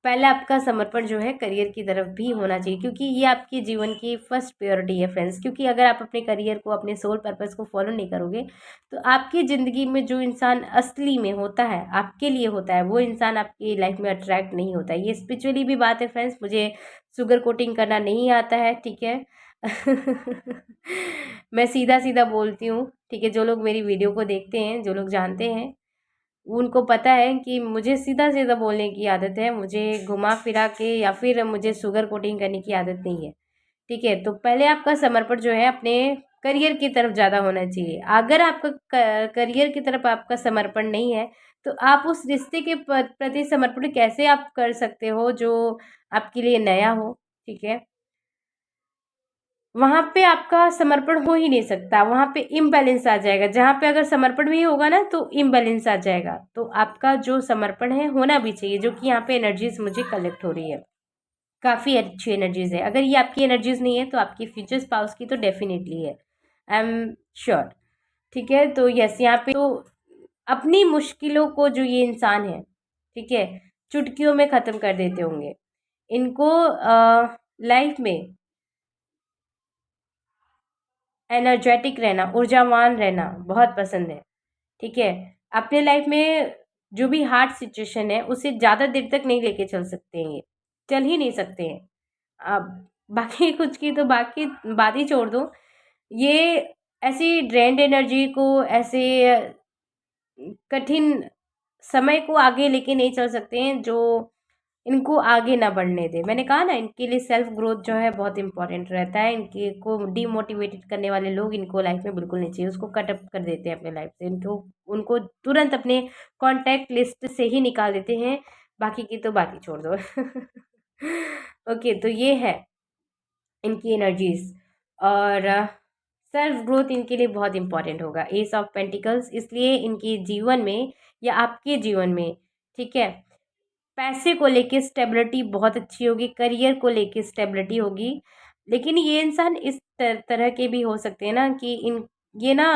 [SPEAKER 1] पहले आपका समर्पण जो है करियर की तरफ भी होना चाहिए, क्योंकि ये आपके जीवन की फर्स्ट प्रायोरिटी है फ्रेंड्स। क्योंकि अगर आप अपने करियर को, अपने सोल पर्पस को फॉलो नहीं करोगे, तो आपकी ज़िंदगी में जो इंसान असली में होता है, आपके लिए होता है, वो इंसान आपकी लाइफ में अट्रैक्ट नहीं होता है। ये स्पिरिचुअली भी बात है फ्रेंड्स, मुझे शुगर कोटिंग करना नहीं आता है, ठीक है। मैं सीधा सीधा बोलती हूँ, ठीक है। जो लोग मेरी वीडियो को देखते हैं, जो लोग जानते हैं, उनको पता है कि मुझे सीधा सीधा बोलने की आदत है, मुझे घुमा फिरा के या फिर मुझे शुगर कोटिंग करने की आदत नहीं है, ठीक है। तो पहले आपका समर्पण जो है अपने करियर की तरफ ज़्यादा होना चाहिए। अगर आपका करियर की तरफ आपका समर्पण नहीं है, तो आप उस रिश्ते के प्रति समर्पण कैसे आप कर सकते हो जो आपके लिए नया हो, ठीक है। वहाँ पे आपका समर्पण हो ही नहीं सकता, वहाँ पे इम्बैलेंस आ जाएगा। जहाँ पे अगर समर्पण भी होगा ना तो इम्बैलेंस आ जाएगा। तो आपका जो समर्पण है होना भी चाहिए, जो कि यहाँ पे एनर्जीज मुझे कलेक्ट हो रही है, काफ़ी अच्छी एनर्जीज है। अगर ये आपकी एनर्जीज नहीं है तो आपकी फ्यूचर स्पाउस की तो डेफिनेटली है, आई एम श्योर, ठीक है। तो यस, यहाँ पे तो अपनी मुश्किलों को जो ये इंसान है, ठीक है, चुटकियों में ख़त्म कर देते होंगे। इनको लाइफ में एनर्जेटिक रहना, ऊर्जावान रहना बहुत पसंद है, ठीक है। अपने लाइफ में जो भी हार्ड सिचुएशन है उसे ज़्यादा देर तक नहीं लेके चल सकते हैं, ये चल ही नहीं सकते हैं। अब बाकी कुछ की तो बाकी बात ही छोड़ दो, ये ऐसी ड्रेन्ड एनर्जी को, ऐसे कठिन समय को आगे लेके नहीं चल सकते हैं जो इनको आगे ना बढ़ने दे। मैंने कहा ना, इनके लिए सेल्फ ग्रोथ जो है बहुत इंपॉर्टेंट रहता है। इनके को डीमोटिवेटेड करने वाले लोग इनको लाइफ में बिल्कुल नहीं चाहिए, उसको कट अप कर देते हैं अपने लाइफ से। इनको उनको तुरंत अपने कॉन्टैक्ट लिस्ट से ही निकाल देते हैं, बाकी की तो बात ही छोड़ दो। ओके, तो ये है इनकी एनर्जीज। और सेल्फ ग्रोथ इनके लिए बहुत इंपॉर्टेंट होगा। एस ऑफ पेंटिकल्स, इसलिए इनके जीवन में या आपके जीवन में, ठीक है, पैसे को लेके स्टेबिलिटी बहुत अच्छी होगी, करियर को लेके स्टेबिलिटी होगी। लेकिन ये इंसान इस तरह के भी हो सकते हैं ना कि इन ये ना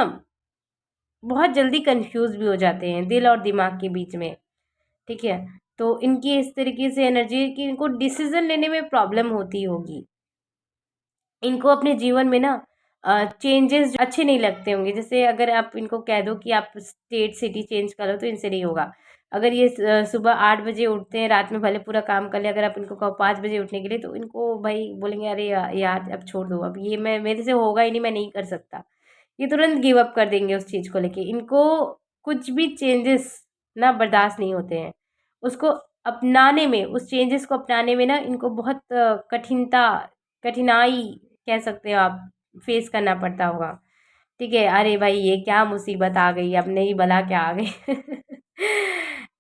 [SPEAKER 1] बहुत जल्दी कंफ्यूज भी हो जाते हैं दिल और दिमाग के बीच में, ठीक है। तो इनकी इस तरीके से एनर्जी है कि इनको डिसीजन लेने में प्रॉब्लम होती होगी। इनको अपने जीवन में ना चेंजेस अच्छे नहीं लगते होंगे। जैसे अगर आप इनको कह दो कि आप स्टेट सिटी चेंज करो तो इनसे नहीं होगा। अगर ये सुबह 8 बजे उठते हैं, रात में भले पूरा काम कर ले, अगर आप इनको कहो 5 बजे उठने के लिए तो इनको भाई बोलेंगे अरे यार अब छोड़ दो, अब ये मैं मेरे से होगा ही नहीं, मैं नहीं कर सकता। ये तुरंत गिव अप कर देंगे उस चीज़ को लेके। इनको कुछ भी चेंजेस ना बर्दाश्त नहीं होते हैं। उसको अपनाने में, उस चेंजेस को अपनाने में ना इनको बहुत कठिनाई कह सकते हो आप, फेस करना पड़ता होगा, ठीक है। अरे भाई ये क्या मुसीबत आ गई, अब नई बला क्या आ गई।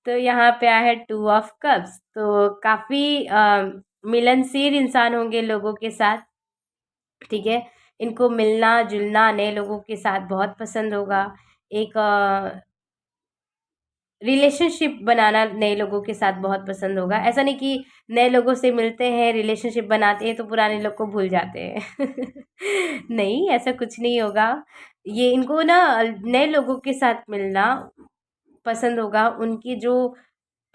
[SPEAKER 1] तो यहाँ पे आया है 2 ऑफ कप्स। तो काफ़ी मिलनशील इंसान होंगे लोगों के साथ, ठीक है। इनको मिलना जुलना नए लोगों के साथ बहुत पसंद होगा। एक रिलेशनशिप बनाना नए लोगों के साथ बहुत पसंद होगा। ऐसा नहीं कि नए लोगों से मिलते हैं, रिलेशनशिप बनाते हैं तो पुराने लोग को भूल जाते हैं। नहीं, ऐसा कुछ नहीं होगा। ये इनको ना नए लोगों के साथ मिलना पसंद होगा। उनकी जो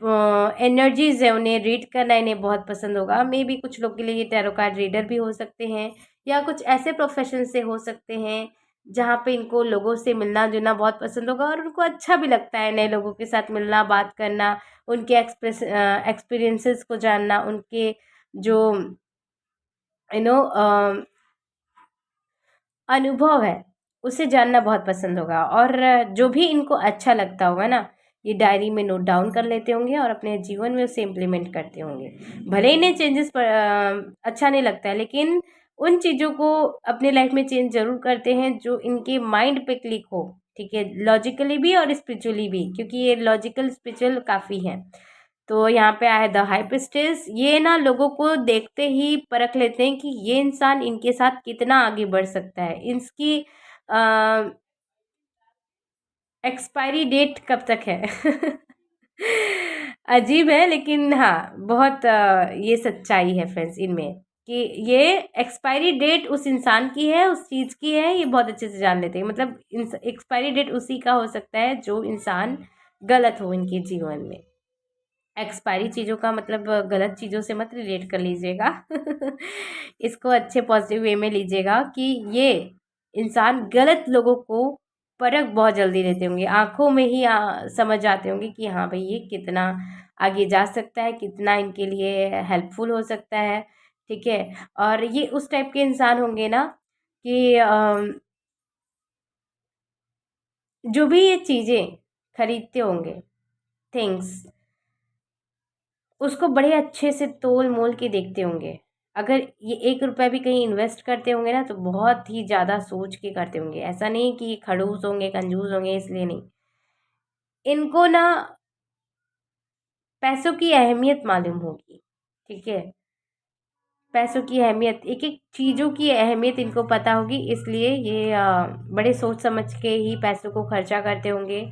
[SPEAKER 1] एनर्जीज है उन्हें रीड करना इन्हें बहुत पसंद होगा। मे बी कुछ लोग के लिए ये टैरो कार्ड रीडर भी हो सकते हैं, या कुछ ऐसे प्रोफेशन से हो सकते हैं जहाँ पे इनको लोगों से मिलना जुलना बहुत पसंद होगा। और उनको अच्छा भी लगता है नए लोगों के साथ मिलना, बात करना, उनके एक्सपीरियंसेस को जानना, उनके जो यू नो अनुभव है उसे जानना बहुत पसंद होगा। और जो भी इनको अच्छा लगता होगा ना, ये डायरी में नोट डाउन कर लेते होंगे और अपने जीवन में उसे इम्प्लीमेंट करते होंगे। भले इन्हें चेंजेस पर अच्छा नहीं लगता है, लेकिन उन चीज़ों को अपने लाइफ में चेंज ज़रूर करते हैं जो इनके माइंड पे क्लिक हो, ठीक है, लॉजिकली भी और स्पिरिचुअली भी, क्योंकि ये लॉजिकल स्पिरिचुअल काफ़ी हैं। तो यहाँ पे आया है द हाई प्रीस्टेस। ये ना लोगों को देखते ही परख लेते हैं कि ये इंसान इनके साथ कितना आगे बढ़ सकता है, इसकी एक्सपायरी डेट कब तक है। अजीब है, लेकिन हाँ बहुत ये सच्चाई है फ्रेंड्स इनमें, कि ये एक्सपायरी डेट उस इंसान की है, उस चीज़ की है, ये बहुत अच्छे से जान लेते हैं। मतलब एक्सपायरी डेट उसी का हो सकता है जो इंसान गलत हो इनके जीवन में। एक्सपायरी चीज़ों का मतलब गलत चीज़ों से मत रिलेट कर लीजिएगा। इसको अच्छे पॉजिटिव वे में लीजिएगा कि ये इंसान गलत लोगों को परख बहुत जल्दी लेते होंगे, आंखों में ही समझ जाते होंगे कि हाँ भाई ये कितना आगे जा सकता है, कितना इनके लिए हेल्पफुल हो सकता है। ठीक है। और ये उस टाइप के इंसान होंगे ना कि जो भी ये चीज़ें खरीदते होंगे, थिंग्स, उसको बड़े अच्छे से तोल मोल के देखते होंगे। अगर ये 1 रुपया भी कहीं इन्वेस्ट करते होंगे ना, तो बहुत ही ज़्यादा सोच के करते होंगे। ऐसा नहीं कि खड़ूस होंगे, कंजूस होंगे इसलिए नहीं। इनको ना पैसों की अहमियत मालूम होगी। ठीक है। पैसों की अहमियत, एक एक चीज़ों की अहमियत इनको पता होगी, इसलिए ये बड़े सोच समझ के ही पैसों को खर्चा करते होंगे।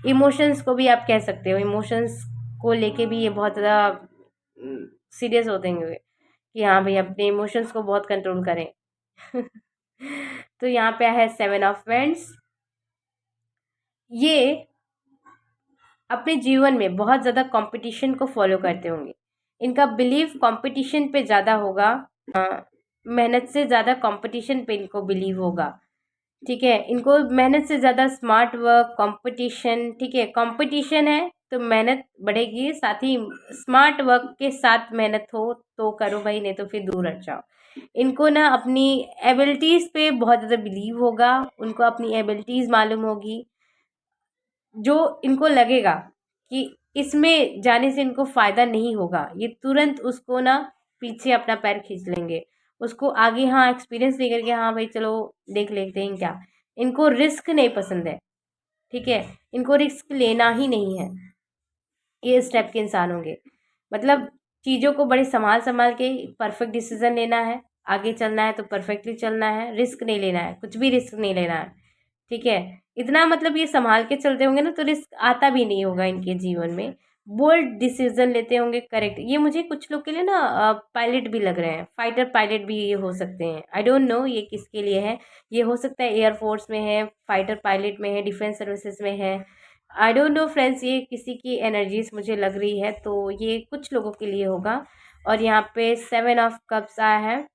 [SPEAKER 1] इमोशंस को भी आप कह सकते हो, इमोशंस को लेके भी ये बहुत ज़्यादा सीरियस होते होंगे कि हाँ भाई अपने इमोशंस को बहुत कंट्रोल करें। तो यहाँ पे है 7 ऑफ वैंड्स। ये अपने जीवन में बहुत ज़्यादा कंपटीशन को फॉलो करते होंगे। इनका बिलीव कंपटीशन पे ज़्यादा होगा, मेहनत से ज़्यादा कंपटीशन पे इनको बिलीव होगा। ठीक है। इनको मेहनत से ज़्यादा स्मार्ट वर्क, कंपटीशन, ठीक है, कंपटीशन है तो मेहनत बढ़ेगी, साथ ही स्मार्ट वर्क के साथ मेहनत हो तो करो भाई, नहीं तो फिर दूर हट जाओ। इनको ना अपनी एबिलिटीज़ पे बहुत ज़्यादा बिलीव होगा, उनको अपनी एबिलिटीज़ मालूम होगी। जो इनको लगेगा कि इसमें जाने से इनको फ़ायदा नहीं होगा, ये तुरंत उसको ना पीछे अपना पैर खींच लेंगे। उसको आगे हाँ एक्सपीरियंस लेकर के हाँ भाई चलो देख लेते हैं क्या। इनको रिस्क नहीं पसंद है। ठीक है। इनको रिस्क लेना ही नहीं है। ये इस टाइप के इंसान होंगे। मतलब चीज़ों को बड़े संभाल संभाल के परफेक्ट डिसीजन लेना है, आगे चलना है तो परफेक्टली चलना है, रिस्क नहीं लेना है, कुछ भी रिस्क नहीं लेना है। ठीक है। इतना मतलब ये संभाल के चलते होंगे ना तो रिस्क आता भी नहीं होगा इनके जीवन में। बोल्ड डिसीजन लेते होंगे, करेक्ट। ये मुझे कुछ लोग के लिए ना पायलट भी लग रहे हैं, फाइटर पायलट भी ये हो सकते हैं। आई डोंट नो ये किसके लिए है। ये हो सकता है एयरफोर्स में है, फाइटर पायलट में है, डिफेंस सर्विसेज में है। आई डोंट नो फ्रेंड्स, ये किसी की एनर्जीज मुझे लग रही है, तो ये कुछ लोगों के लिए होगा। और यहाँ पे 7 ऑफ कप्स आया है,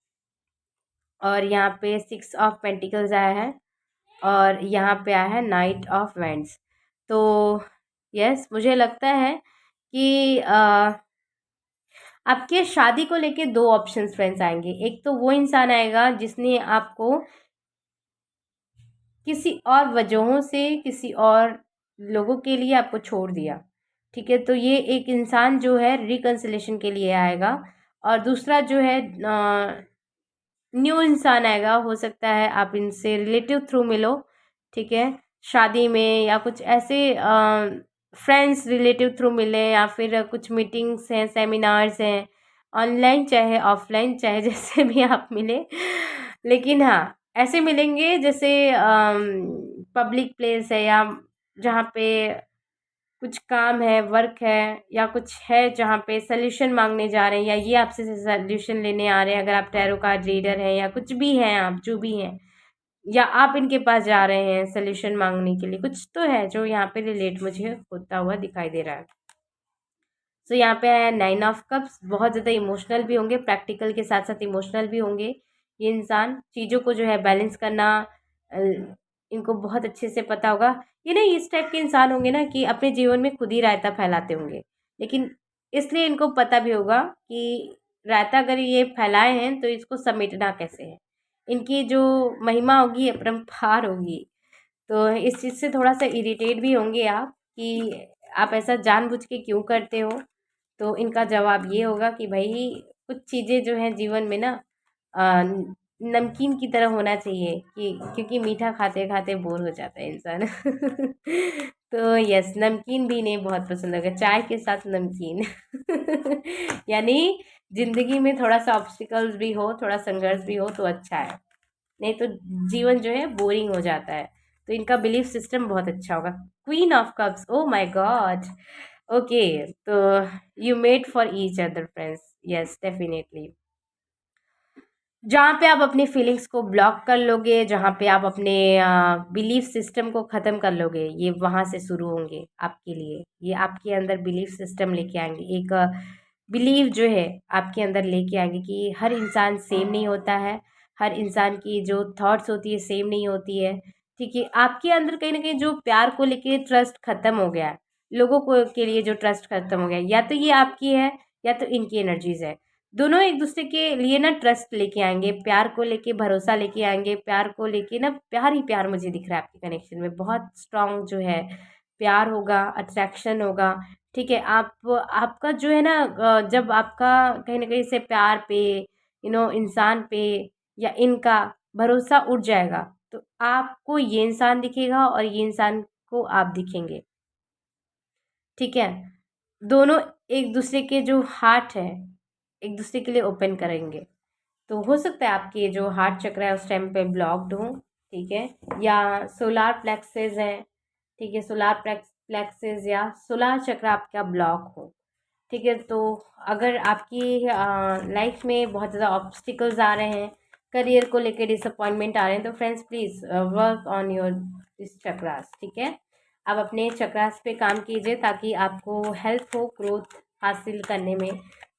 [SPEAKER 1] और यहाँ पे 6 ऑफ पेंटिकल्स आया है, और यहाँ पे आया है नाइट ऑफ वैंड्स। तो यस, मुझे लगता है कि आपके शादी को लेके दो ऑप्शंस फ्रेंड्स आएंगे। एक तो वो इंसान आएगा जिसने आपको किसी और वजहों से, किसी और लोगों के लिए आपको छोड़ दिया। ठीक है। तो ये एक इंसान जो है रिकन्सिलेशन के लिए आएगा। और दूसरा जो है न्यू इंसान आएगा, हो सकता है आप इनसे रिलेटिव थ्रू मिलो। ठीक है। शादी में या कुछ ऐसे फ्रेंड्स रिलेटिव थ्रू मिले, या फिर कुछ मीटिंग्स हैं, सेमिनार्स हैं, ऑनलाइन चाहे ऑफलाइन, चाहे जैसे भी आप मिले। लेकिन हाँ, ऐसे मिलेंगे जैसे पब्लिक प्लेस है, या जहाँ पे कुछ काम है, वर्क है, या कुछ है जहाँ पे सॉल्यूशन मांगने जा रहे हैं, या ये आपसे सॉल्यूशन लेने आ रहे हैं। अगर आप टैरो कार्ड रीडर हैं या कुछ भी हैं, आप जो भी हैं, या आप इनके पास जा रहे हैं सॉल्यूशन मांगने के लिए, कुछ तो है जो यहाँ पे रिलेट मुझे होता हुआ दिखाई दे रहा है। सो यहाँ पे है 9 ऑफ कप्स। बहुत ज़्यादा इमोशनल भी होंगे, प्रैक्टिकल के साथ साथ इमोशनल भी होंगे। ये इंसान चीज़ों को जो है बैलेंस करना अ, इनको बहुत अच्छे से पता होगा। ये ना इस टाइप के इंसान होंगे ना कि अपने जीवन में खुद ही रायता फैलाते होंगे, लेकिन इसलिए इनको पता भी होगा कि रायता अगर ये फैलाए हैं तो इसको समेटना कैसे है। इनकी जो महिमा होगी अपरंपार होगी। तो इस चीज़ से थोड़ा सा इरिटेट भी होंगे आप कि आप ऐसा जानबूझ के क्यों करते हो। तो इनका जवाब ये होगा कि भाई कुछ चीज़ें जो हैं जीवन में ना नमकीन की तरह होना चाहिए, कि क्योंकि मीठा खाते खाते बोर हो जाता है इंसान। तो यस, नमकीन भी इन्हें बहुत पसंद होगा, चाय के साथ नमकीन। यानी जिंदगी में थोड़ा सा ऑब्स्टिकल्स भी हो, थोड़ा संघर्ष भी हो तो अच्छा है, नहीं तो जीवन जो है बोरिंग हो जाता है। तो इनका बिलीफ सिस्टम बहुत अच्छा होगा। Queen of cups, oh my god, okay, तो you made for each other friends, yes definitely. जहाँ पे आप अपनी फीलिंग्स को ब्लॉक कर लोगे, जहाँ पे आप अपने बिलीफ सिस्टम को ख़त्म कर लोगे, ये वहाँ से शुरू होंगे आपके लिए। ये आपके अंदर बिलीफ सिस्टम लेके आएंगे, एक बिलीव जो है आपके अंदर लेके आएंगे कि हर इंसान सेम नहीं होता है, हर इंसान की जो थॉट्स होती है सेम नहीं होती है। ठीक है, आपके अंदर कहीं ना कहीं जो प्यार को लेके ट्रस्ट खत्म हो गया है, लोगों को के लिए जो ट्रस्ट खत्म हो गया है, या तो ये आपकी है या तो इनकी एनर्जीज है। दोनों एक दूसरे के लिए ना ट्रस्ट लेके आएंगे, प्यार को लेके भरोसा लेके आएंगे, प्यार को लेके ना प्यार ही प्यार मुझे दिख रहा है आपके कनेक्शन में, बहुत स्ट्रांग जो है प्यार होगा, अट्रैक्शन होगा। ठीक है, आप आपका जो है ना जब आपका कहीं ना कहीं से प्यार पे, इंसान पे या इनका भरोसा उठ जाएगा, तो आपको ये इंसान दिखेगा और ये इंसान को आप दिखेंगे। ठीक है, दोनों एक दूसरे के जो हार्ट है एक दूसरे के लिए ओपन करेंगे। तो हो सकता है आपके जो हार्ट चक्र है उस टाइम पे ब्लॉक्ड हो। ठीक है, या सोलार प्लेक्सेस है। ठीक है, सोलार प्लेक्सेस या सोलार चक्र आपका ब्लॉक हो। ठीक है, तो अगर आपकी लाइफ में बहुत ज़्यादा ऑब्स्टिकल्स आ रहे हैं, करियर को लेकर डिसअपॉइंटमेंट आ रहे हैं, तो friends please work on your this chakras. ठीक है, आप अपने चक्रास पे काम कीजिए ताकि आपको हेल्प हो ग्रोथ हासिल करने में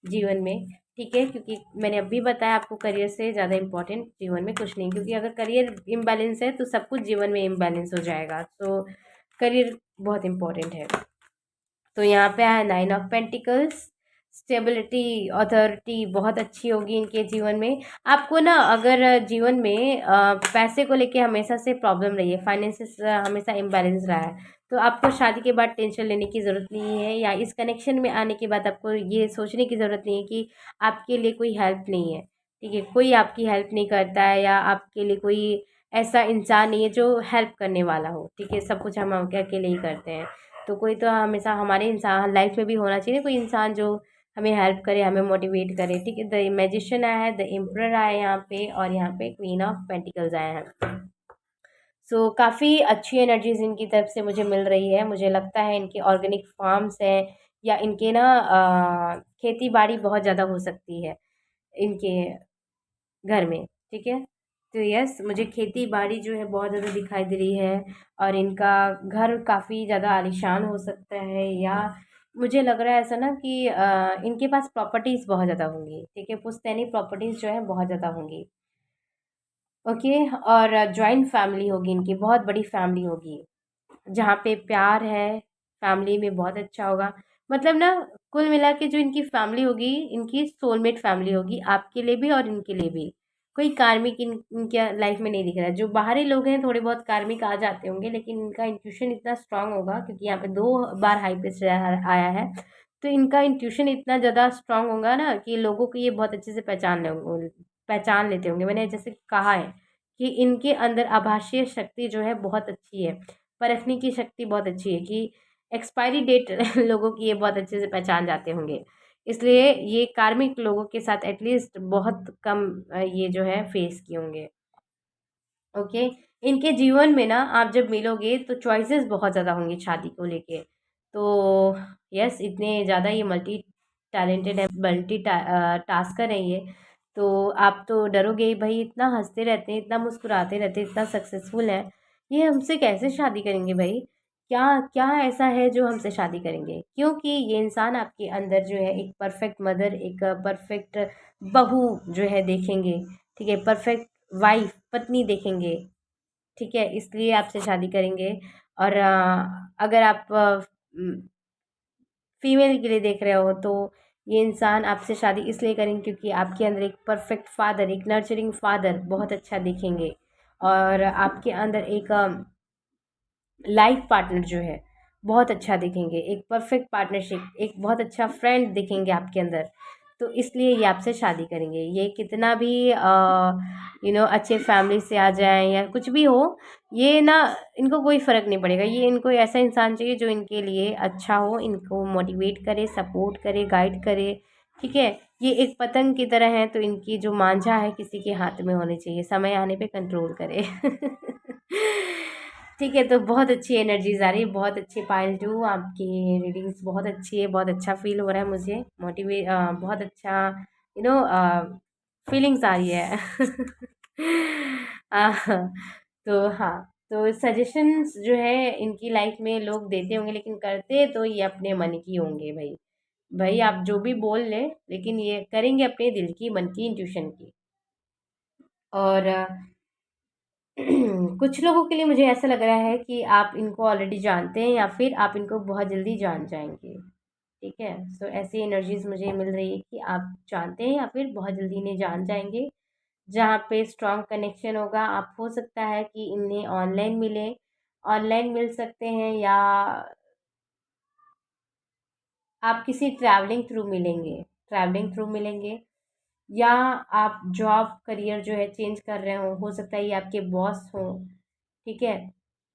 [SPEAKER 1] जीवन में। ठीक है, क्योंकि मैंने अभी बताया आपको करियर से ज़्यादा इम्पोर्टेंट जीवन में कुछ नहीं, क्योंकि अगर करियर इम्बैलेंस है तो सब कुछ जीवन में इम्बैलेंस हो जाएगा। तो करियर बहुत इम्पोर्टेंट है। तो यहाँ पे है nine of pentacles, stability, authority बहुत अच्छी होगी इनके जीवन में। आपको ना अगर जीवन में पैसे को लेके हमेशा से प्रॉब्लम रही है, फाइनेंसिस हमेशा इम्बैलेंस रहा है, तो आपको शादी के बाद टेंशन लेने की ज़रूरत नहीं है, या इस कनेक्शन में आने के बाद आपको ये सोचने की ज़रूरत नहीं है कि आपके लिए कोई हेल्प नहीं है। ठीक है, कोई आपकी हेल्प नहीं करता है, या आपके लिए कोई ऐसा इंसान नहीं है जो हेल्प करने वाला हो। ठीक है, सब कुछ हम अकेले ही करते हैं। तो कोई तो हमेशा हमारे इंसान लाइफ में भी होना चाहिए, कोई इंसान जो हमें हेल्प करे, हमें मोटिवेट करे। ठीक है, द मैजिशियन आया है, द एम्परर आया है यहाँ पे, और यहाँ पे क्वीन ऑफ पेंटिकल्स आए हैं। सो काफ़ी अच्छी एनर्जीज इनकी तरफ से मुझे मिल रही है। मुझे लगता है इनके ऑर्गेनिक फार्म्स हैं, या इनके ना खेती बाड़ी बहुत ज़्यादा हो सकती है इनके घर में। ठीक है, तो यस, मुझे खेती बाड़ी जो है बहुत ज़्यादा दिखाई दे रही है, और इनका घर काफ़ी ज़्यादा आलीशान हो सकता है, या मुझे लग रहा है ऐसा ना कि इनके पास प्रॉपर्टीज़ बहुत ज़्यादा होंगी। ठीक है, पुश्तैनी प्रॉपर्टीज़ जो है बहुत ज़्यादा होंगी। ओके, और जॉइंट फैमिली होगी इनकी, बहुत बड़ी फैमिली होगी जहाँ पे प्यार है, फैमिली में बहुत अच्छा होगा। मतलब ना, कुल मिला के जो इनकी फैमिली होगी, इनकी सोलमेट फैमिली होगी, आपके लिए भी और इनके लिए भी। कोई कार्मिक इनके लाइफ में नहीं दिख रहा है। जो बाहरी लोग हैं थोड़े बहुत कार्मिक आ जाते होंगे, लेकिन इनका इंट्यूशन इतना स्ट्रांग होगा, क्योंकि यहाँ पे 2 बार हाई पिच आया है। तो इनका इंट्यूशन इतना ज़्यादा स्ट्रांग होगा ना कि लोगों को ये बहुत अच्छे से पहचान लेते होंगे। मैंने जैसे कहा है कि इनके अंदर आभासीय शक्ति जो है बहुत अच्छी है, परखने की शक्ति बहुत अच्छी है, कि एक्सपायरी डेट लोगों की ये बहुत अच्छे से पहचान जाते होंगे। इसलिए ये कार्मिक लोगों के साथ एटलीस्ट बहुत कम ये जो है फेस किए होंगे। ओके, इनके जीवन में ना आप जब मिलोगे तो चॉइसेस बहुत ज़्यादा होंगी शादी को लेके। तो यस, इतने ज़्यादा ये मल्टी टैलेंटेड है, मल्टी टास्कर है ये। तो आप तो डरोगे ही भाई, इतना हंसते रहते हैं, इतना मुस्कुराते रहते हैं, इतना सक्सेसफुल है, ये हमसे कैसे शादी करेंगे भाई? क्या क्या ऐसा है जो हमसे शादी करेंगे? क्योंकि ये इंसान आपके अंदर जो है एक परफेक्ट मदर, एक परफेक्ट बहू जो है देखेंगे। ठीक है, परफेक्ट वाइफ, पत्नी देखेंगे। ठीक है, इसलिए आपसे शादी करेंगे। और अगर आप फीमेल के लिए देख रहे हो, तो ये इंसान आपसे शादी इसलिए करेंगे क्योंकि आपके अंदर एक परफेक्ट फादर, एक नर्चरिंग फादर बहुत अच्छा दिखेंगे, और आपके अंदर एक लाइफ पार्टनर जो है बहुत अच्छा दिखेंगे, एक परफेक्ट पार्टनरशिप, एक बहुत अच्छा फ्रेंड दिखेंगे आपके अंदर। तो इसलिए ये आपसे शादी करेंगे। ये कितना भी अच्छे फैमिली से आ जाए या कुछ भी हो, ये ना, इनको कोई फ़र्क नहीं पड़ेगा। ये इनको ऐसा इंसान चाहिए जो इनके लिए अच्छा हो, इनको मोटिवेट करे, सपोर्ट करे, गाइड करे। ठीक है, ये एक पतंग की तरह है, तो इनकी जो मांझा है किसी के हाथ में होनी चाहिए, समय आने पे कंट्रोल करे। ठीक है, तो बहुत अच्छी एनर्जीज आ रही है, बहुत अच्छी पायल टू आपकी रीडिंग्स बहुत अच्छी है, बहुत अच्छा फील हो रहा है मुझे, बहुत अच्छा फीलिंग्स आ रही है। आ, तो हाँ, तो सजेशंस जो है इनकी लाइफ में लोग देते होंगे, लेकिन करते तो ये अपने मन की होंगे भाई। भाई आप जो भी बोल लें, लेकिन ये करेंगे अपने दिल की, मन की, इंट्यूशन की। और कुछ लोगों के लिए मुझे ऐसा लग रहा है कि आप इनको ऑलरेडी जानते हैं या फिर आप इनको बहुत जल्दी जान जाएंगे। ठीक है, सो ऐसी एनर्जीज मुझे मिल रही है कि आप जानते हैं या फिर बहुत जल्दी इन्हें जान जाएंगे। जहाँ पे स्ट्रांग कनेक्शन होगा, आप हो सकता है कि इन्हें ऑनलाइन मिले, ऑनलाइन मिल सकते हैं, या आप किसी ट्रैवलिंग थ्रू मिलेंगे, या आप जॉब करियर जो है चेंज कर रहे हो सकता है ये आपके बॉस हो। ठीक है,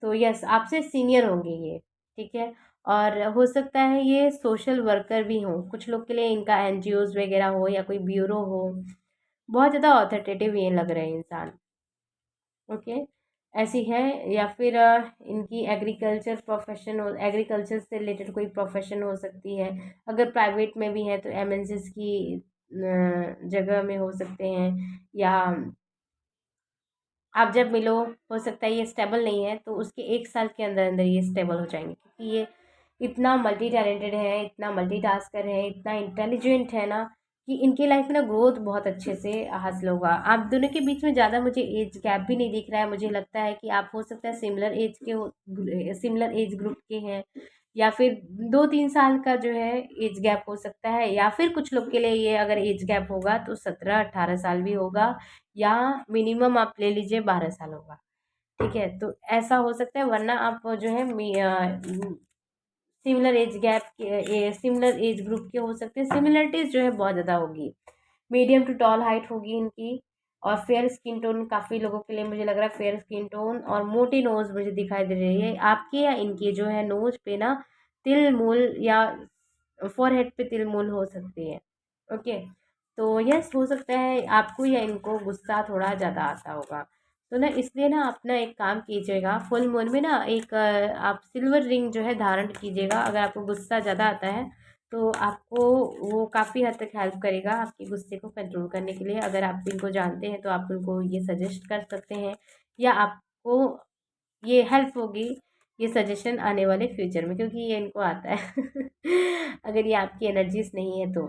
[SPEAKER 1] तो यस आपसे सीनियर होंगे ये। ठीक है, और हो सकता है ये सोशल वर्कर भी हों, कुछ लोग के लिए इनका एनजीओज वगैरह हो या कोई ब्यूरो हो। बहुत ज़्यादा ऑथोरिटेटिव ये लग रहे हैं इंसान। ओके, ऐसी है। या फिर इनकी एग्रीकल्चर से रिलेटेड कोई प्रोफेशन हो सकती है। अगर प्राइवेट में भी है तो एमएनसीज की जगह में हो सकते हैं, या आप जब मिलो, हो सकता है ये स्टेबल नहीं है तो उसके 1 साल के अंदर अंदर ये स्टेबल हो जाएंगे, क्योंकि ये इतना मल्टी टैलेंटेड है, इतना मल्टीटास्कर है, इतना इंटेलिजेंट है ना, कि इनकी लाइफ में ना ग्रोथ बहुत अच्छे से हासिल होगा। आप दोनों के बीच में ज़्यादा मुझे एज गैप भी नहीं दिख रहा है। मुझे लगता है कि आप हो सकता है सिमिलर एज ग्रुप के हैं, या फिर 2-3 साल का जो है एज गैप हो सकता है, या फिर कुछ लोग के लिए ये अगर एज गैप होगा तो 17-18 साल भी होगा, या मिनिमम आप ले लीजिए 12 साल होगा। ठीक है, तो ऐसा हो सकता है, वरना आप जो है सिमिलर एज ग्रुप के हो सकते हैं। सिमिलरिटीज जो है बहुत ज़्यादा होगी, मीडियम टू टॉल हाइट होगी इनकी, और फेयर स्किन टोन, काफ़ी लोगों के लिए मुझे लग रहा है फेयर स्किन टोन, और मोटी नोज मुझे दिखाई दे रही है आपकी या इनकी जो है नोज पे ना तिल मूल, या फोरहेड पे तिल मूल हो सकती है। ओके, तो यस हो सकता है आपको या इनको गुस्सा थोड़ा ज़्यादा आता होगा। तो ना इसलिए ना आप ना एक काम कीजिएगा, फुल मून में ना एक आप सिल्वर रिंग जो है धारण कीजिएगा। अगर आपको गुस्सा ज़्यादा आता है तो आपको वो काफ़ी हद तक हेल्प करेगा आपके गुस्से को कंट्रोल करने के लिए। अगर आप इनको जानते हैं तो आप उनको ये सजेस्ट कर सकते हैं, या आपको ये हेल्प होगी ये सजेशन आने वाले फ्यूचर में, क्योंकि ये इनको आता है। अगर ये आपकी एनर्जीज नहीं है तो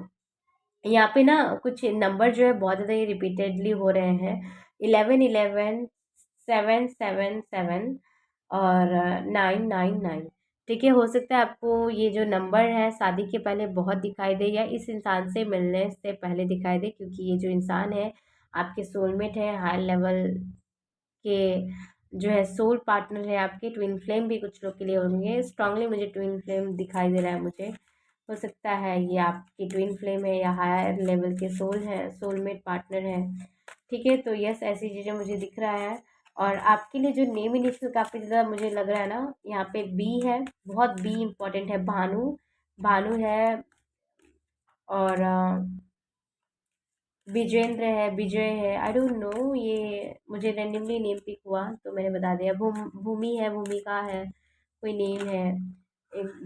[SPEAKER 1] यहाँ पे ना कुछ नंबर जो है बहुत ज़्यादा ये रिपीटेडली हो रहे हैं, 11-11, 7-7-7 और 9-9-9। ठीक है, हो सकता है आपको ये जो नंबर है शादी के पहले बहुत दिखाई दे, या इस इंसान से मिलने से पहले दिखाई दे, क्योंकि ये जो इंसान है आपके सोलमेट है, हाई लेवल के जो है सोल पार्टनर है आपके। ट्विन फ्लेम भी कुछ लोग के लिए होंगे, स्ट्रांगली मुझे ट्विन फ्लेम दिखाई दे रहा है मुझे। हो सकता है ये आपकी ट्विन फ्लेम है, या हायर लेवल के सोल है, सोलमेट पार्टनर है। ठीक है, तो यस ऐसी चीज़ें मुझे दिख रहा है। और आपके लिए जो नेम इनिशियल काफ़ी ज़्यादा मुझे लग रहा है ना, यहाँ पे बी है, बहुत बी इम्पोर्टेंट है। भानु, भानु है, और विजेंद्र है, विजय है, आई डोंट नो, ये मुझे रैंडमली नेम पिक हुआ तो मैंने बता दिया। भूमि है, भूमिका है, कोई नेम है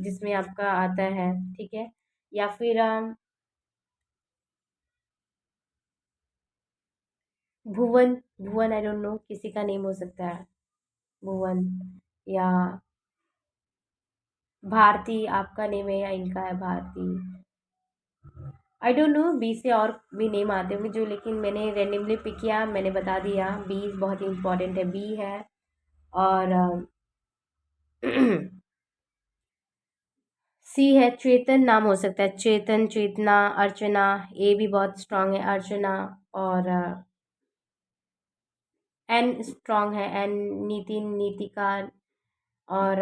[SPEAKER 1] जिसमें आपका आता है। ठीक है, या फिर भुवन, भुवन आई डोंट नो, किसी का नेम हो सकता है भुवन, या भारती आपका नेम है, या इनका है Bharti, I don't know. B से और भी नेम आते होंगे जो, लेकिन मैंने रैंडमली पिक किया, मैंने बता दिया बी बहुत इंपॉर्टेंट है, बी है। और सी है, चेतन नाम हो सकता है, चेतन, चेतना, अर्चना, ए भी बहुत स्ट्रांग है, अर्चना। और एन स्ट्रांग है, एन, नितिन, नीतिका, और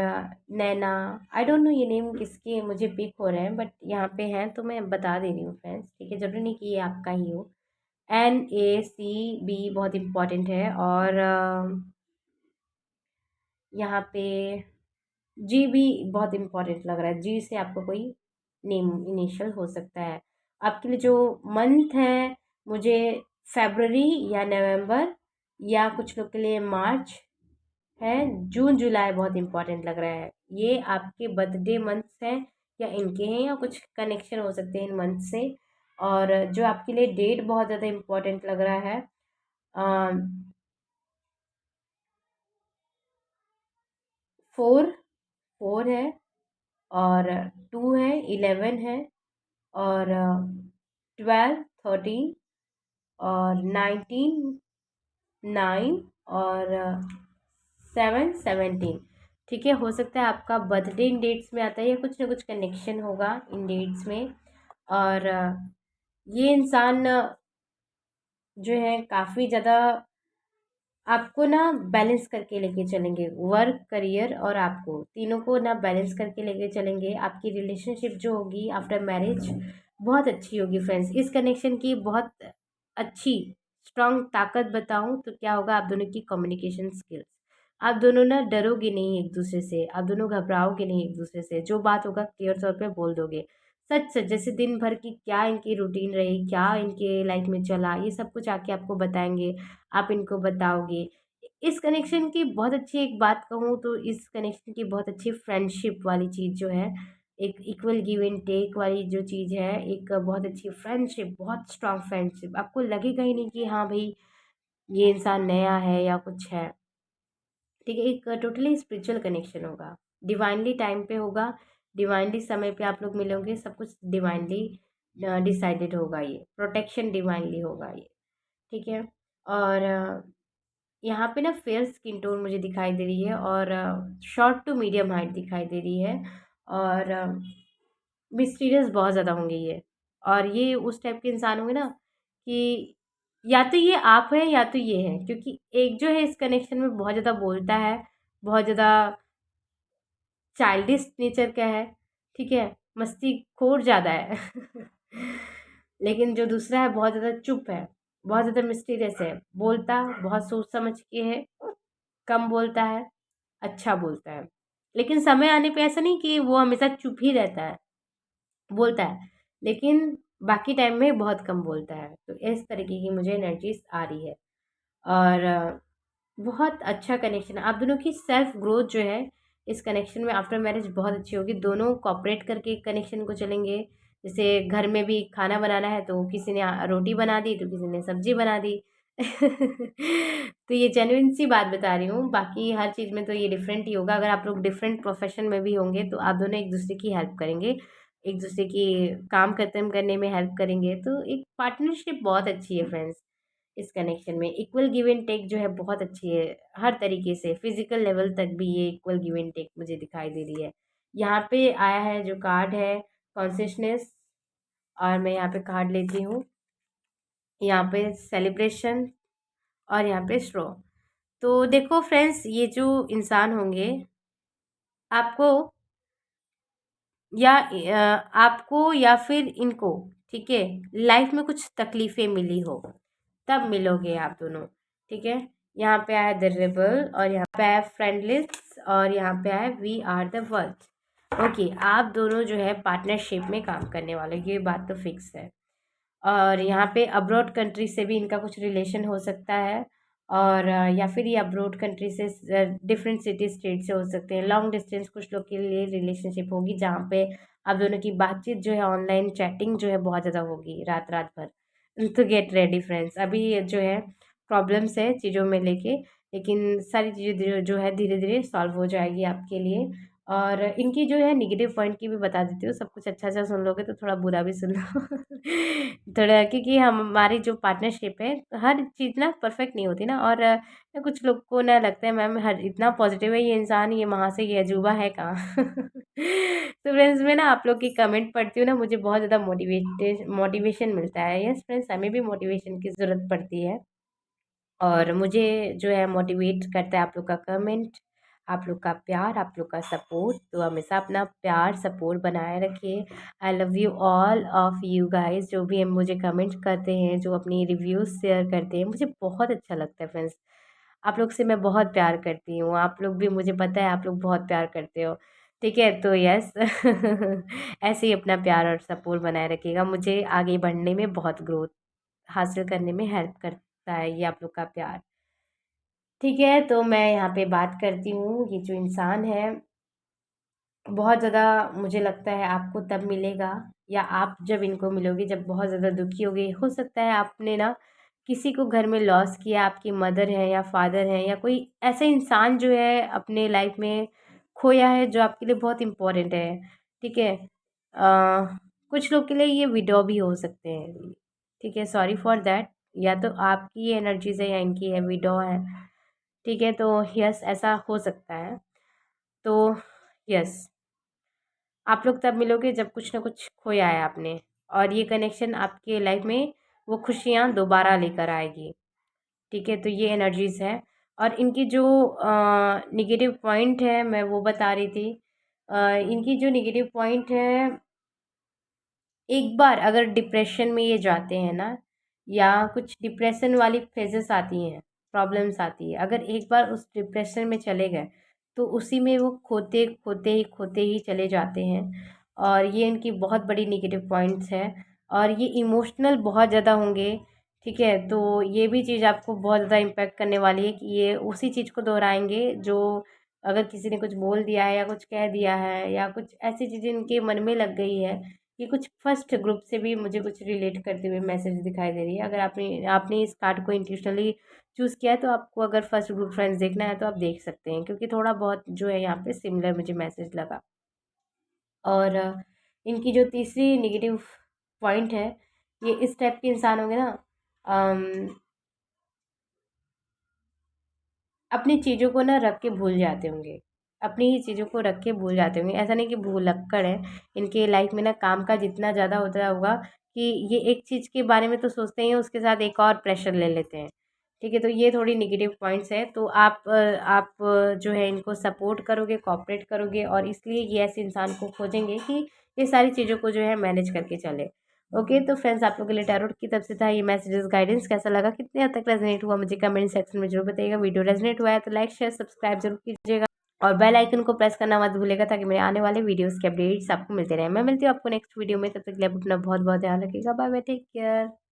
[SPEAKER 1] नैना। आई डोंट नो ये नेम किसके मुझे पिक हो रहे हैं, बट यहाँ पे हैं तो मैं बता दे रही हूँ फ्रेंड्स। ठीक है, जरूरी नहीं कि ये आपका ही हो। NACB बहुत इम्पोर्टेंट है। और यहाँ पे जी भी बहुत इम्पोर्टेंट लग रहा है, जी से आपको कोई नेम इनिशियल हो सकता है। आपके लिए जो मंथ है मुझे फेबररी या नवंबर, या कुछ लोग के लिए मार्च, है जून जुलाई बहुत इंपॉर्टेंट लग रहा है। ये आपके बर्थडे मंथ्स हैं या इनके हैं या कुछ कनेक्शन हो सकते हैं इन मंथ से। और जो आपके लिए डेट बहुत ज़्यादा इंपॉर्टेंट लग रहा है, 4 4 है, और 2 है, 11 है, और 12 13, और 19 9, और 7 17। ठीक है, हो सकता है आपका बर्थडे इन डेट्स में आता है या कुछ ना कुछ कनेक्शन होगा इन डेट्स में। और ये इंसान जो है काफ़ी ज़्यादा आपको ना बैलेंस करके लेके चलेंगे, वर्क करियर और आपको तीनों को ना बैलेंस करके लेके चलेंगे। आपकी रिलेशनशिप जो होगी आफ्टर मैरिज बहुत अच्छी होगी फ्रेंड्स। इस कनेक्शन की बहुत अच्छी स्ट्रांग ताकत बताऊं तो क्या होगा, आप दोनों की कम्युनिकेशन स्किल्स। आप दोनों ना डरोगे नहीं एक दूसरे से, आप दोनों घबराओगे नहीं एक दूसरे से, जो बात होगा क्लियर तौर पे बोल दोगे। सच सच जैसे दिन भर की क्या इनकी रूटीन रही, क्या इनके लाइफ में चला, ये सब कुछ आके आपको बताएंगे, आप इनको बताओगे। इस कनेक्शन की बहुत अच्छी एक बात कहूँ तो इस कनेक्शन की बहुत अच्छी फ्रेंडशिप वाली चीज़ जो है, एक इक्वल गिव एंड टेक वाली जो चीज़ है, एक बहुत अच्छी फ्रेंडशिप, बहुत स्ट्रांग फ्रेंडशिप। आपको लगेगा ही नहीं कि हाँ भाई ये इंसान नया है या कुछ है। ठीक है, एक टोटली स्पिरिचुअल कनेक्शन होगा, डिवाइनली टाइम पे होगा, डिवाइनली समय पे आप लोग मिलोगे, सब कुछ डिवाइनली डिसाइडेड होगा, ये प्रोटेक्शन डिवाइनली होगा ये। ठीक है। और यहाँ पे ना फेयर स्किन टोन मुझे दिखाई दे रही है, और शॉर्ट टू मीडियम हाइट दिखाई दे रही है, और मिस्टीरियस बहुत ज़्यादा होंगे ये। और ये उस टाइप के इंसान होंगे ना कि या तो ये आप हैं या तो ये है, क्योंकि एक जो है इस कनेक्शन में बहुत ज़्यादा बोलता है, बहुत ज़्यादा चाइल्डिश नेचर का है। ठीक है, मस्तीखोर ज़्यादा है लेकिन जो दूसरा है बहुत ज़्यादा चुप है, बहुत ज़्यादा मिस्टीरियस है, बोलता बहुत सोच समझ के है, कम बोलता है, अच्छा बोलता है। लेकिन समय आने पे ऐसा नहीं कि वो हमेशा चुप ही रहता है, बोलता है, लेकिन बाकी टाइम में बहुत कम बोलता है। तो इस तरीके की मुझे एनर्जीज आ रही है। और बहुत अच्छा कनेक्शन है आप दोनों की। सेल्फ ग्रोथ जो है इस कनेक्शन में आफ्टर मैरिज बहुत अच्छी होगी। दोनों कॉपरेट करके कनेक्शन को चलेंगे। जैसे घर में भी खाना बनाना है तो किसी ने रोटी बना दी तो किसी ने सब्जी बना दी तो ये जेन्युइन सी बात बता रही हूँ, बाकी हर चीज़ में तो ये डिफरेंट ही होगा। अगर आप लोग डिफरेंट प्रोफेशन में भी होंगे तो आप दोनों एक दूसरे की हेल्प करेंगे, एक दूसरे की काम खत्म करने में हेल्प करेंगे। तो एक पार्टनरशिप बहुत अच्छी है फ्रेंड्स। इस कनेक्शन में इक्वल गिव एंड टेक जो है बहुत अच्छी है, हर तरीके से फिजिकल लेवल तक भी ये इक्वल गिव एंड टेक मुझे दिखाई दे रही है। यहाँ पे आया है जो कार्ड है कॉन्शियसनेस, और मैं यहाँ पे कार्ड लेती हूँ, यहाँ पे सेलिब्रेशन, और यहाँ पे स्ट्रॉ। तो देखो फ्रेंड्स, ये जो इंसान होंगे आपको आपको या फिर इनको, ठीक है, लाइफ में कुछ तकलीफ़ें मिली हो तब मिलोगे आप दोनों। ठीक है, यहाँ पे आया द रिबल, और यहाँ पे आया फ्रेंडलेस, और यहाँ पे आया we are the worth. Okay, आप दोनों जो है पार्टनरशिप में काम करने वाले, ये बात तो फिक्स है। और यहाँ पे अब्रॉड कंट्री से भी इनका कुछ रिलेशन हो सकता है, और या फिर ये अब्रॉड कंट्री से डिफरेंट सिटी स्टेट से हो सकते हैं। लॉन्ग डिस्टेंस कुछ लोग के लिए रिलेशनशिप होगी जहाँ पे आप दोनों की बातचीत जो है, ऑनलाइन चैटिंग जो है बहुत ज़्यादा होगी रात रात भर। तो गेट रेडी फ्रेंड्स, अभी ये जो है प्रॉब्लम्स है चीज़ों में लेके, लेकिन सारी चीज़ें जो है धीरे धीरे सॉल्व हो जाएगी आपके लिए। और इनकी जो है नेगेटिव पॉइंट की भी बता देती हूँ, सब कुछ अच्छा अच्छा सुन लोगे तो थोड़ा बुरा भी सुन लो थोड़ा, क्योंकि हमारी जो पार्टनरशिप है हर चीज़ ना परफेक्ट नहीं होती ना। और कुछ लोग को ना लगता है मैम हर इतना पॉजिटिव है ये इंसान, ये वहाँ से ये अजूबा है कहाँ तो फ्रेंड्स मैं ना आप लोग की कमेंट पढ़ती हूँ ना, मुझे बहुत ज़्यादा मोटिवेशन मिलता है। यस फ्रेंड्स, हमें भी मोटिवेशन की ज़रूरत पड़ती है, और मुझे जो है मोटिवेट करता है आप लोग का कमेंट, आप लोग का प्यार, आप लोग का सपोर्ट। तो हमेशा अपना प्यार सपोर्ट बनाए रखिए। I love you all of you guys, जो भी मुझे कमेंट करते हैं, जो अपनी रिव्यूज़ शेयर करते हैं, मुझे बहुत अच्छा लगता है फ्रेंड्स। आप लोग से मैं बहुत प्यार करती हूँ, आप लोग भी, मुझे पता है आप लोग बहुत प्यार करते हो। ठीक है, तो यस ऐसे ही अपना प्यार और सपोर्ट बनाए रखिएगा, मुझे आगे बढ़ने में बहुत ग्रोथ हासिल करने में हेल्प करता है ये आप लोग का प्यार। ठीक है, तो मैं यहाँ पे बात करती हूँ। ये जो इंसान है बहुत ज़्यादा, मुझे लगता है आपको तब मिलेगा या आप जब इनको मिलोगे जब बहुत ज़्यादा दुखी होगे। हो सकता है आपने ना किसी को घर में लॉस किया, आपकी मदर है या फादर है या कोई ऐसा इंसान जो है अपने लाइफ में खोया है जो आपके लिए बहुत इम्पोर्टेंट है। ठीक है, कुछ लोग के लिए ये विडो भी हो सकते हैं। ठीक है, सॉरी फॉर दैट। या तो आपकी ये एनर्जीज है या इनकी है, विडो है। ठीक है, तो यस, ऐसा हो सकता है। तो यस, आप लोग तब मिलोगे जब कुछ ना कुछ खोया है आपने, और ये कनेक्शन आपके लाइफ में वो खुशियाँ दोबारा लेकर आएगी। ठीक है, तो ये एनर्जीज है। और इनकी जो निगेटिव पॉइंट है मैं वो बता रही थी। इनकी जो निगेटिव पॉइंट है, एक बार अगर डिप्रेशन में ये जाते हैं ना, या कुछ डिप्रेशन वाली फेजेस आती हैं, प्रॉब्लम्स आती है, अगर एक बार उस डिप्रेशन में चले गए तो उसी में वो खोते ही चले जाते हैं। और ये इनकी बहुत बड़ी निगेटिव पॉइंट्स है। और ये इमोशनल बहुत ज़्यादा होंगे। ठीक है, तो ये भी चीज़ आपको बहुत ज़्यादा इम्पेक्ट करने वाली है कि ये उसी चीज़ को दोहराएंगे जो, अगर किसी ने कुछ बोल दिया है या कुछ कह दिया है या कुछ ऐसी चीज़ें इनके मन में लग गई है। ये कुछ फर्स्ट ग्रुप से भी मुझे कुछ रिलेट करते हुए मैसेज दिखाई दे रही है। अगर आपने आपने इस कार्ड को इंटेंशनली चूज़ किया है तो आपको अगर फर्स्ट ग्रुप फ्रेंड्स देखना है तो आप देख सकते हैं, क्योंकि थोड़ा बहुत जो है यहाँ पे सिमिलर मुझे मैसेज लगा। और इनकी जो तीसरी निगेटिव पॉइंट है, ये इस टाइप के इंसान होंगे ना, अपनी चीज़ों को ना रख के भूल जाते होंगे। अपनी ही चीज़ों को रख के भूल जाते होंगे। ऐसा नहीं कि भुलक्कड़ हैं, इनके लाइफ में ना काम का जितना ज़्यादा होता होगा कि ये एक चीज़ के बारे में तो सोचते ही हैं, उसके साथ एक और प्रेशर ले लेते हैं। ठीक है, तो ये थोड़ी नेगेटिव पॉइंट्स है। तो जो है इनको सपोर्ट करोगे, कोऑपरेट करोगे, और इसलिए ये ऐसे इंसान को खोजेंगे कि ये सारी चीज़ों को जो है मैनेज करके चले। ओके, तो फ्रेंड्स, आप लोगों के लिए टैरोट की तरफ से था ये मैसेजेस गाइडेंस। कैसा लगा, कितने हद तक रेजोनेट हुआ, मुझे कमेंट सेक्शन में जरूर बताइएगा। वीडियो रेजोनेट हुआ है तो लाइक शेयर सब्सक्राइब जरूर कीजिएगा, और बेल आइकन को प्रेस करना मत भूलिएगा ताकि मेरे आने वाले वीडियोस के अपडेट्स आपको मिलते रहे। मैं मिलती हूँ आपको नेक्स्ट वीडियो में, तब तक के लिए आप अपना बहुत बहुत ध्यान रखिएगा। Bye bye, take care.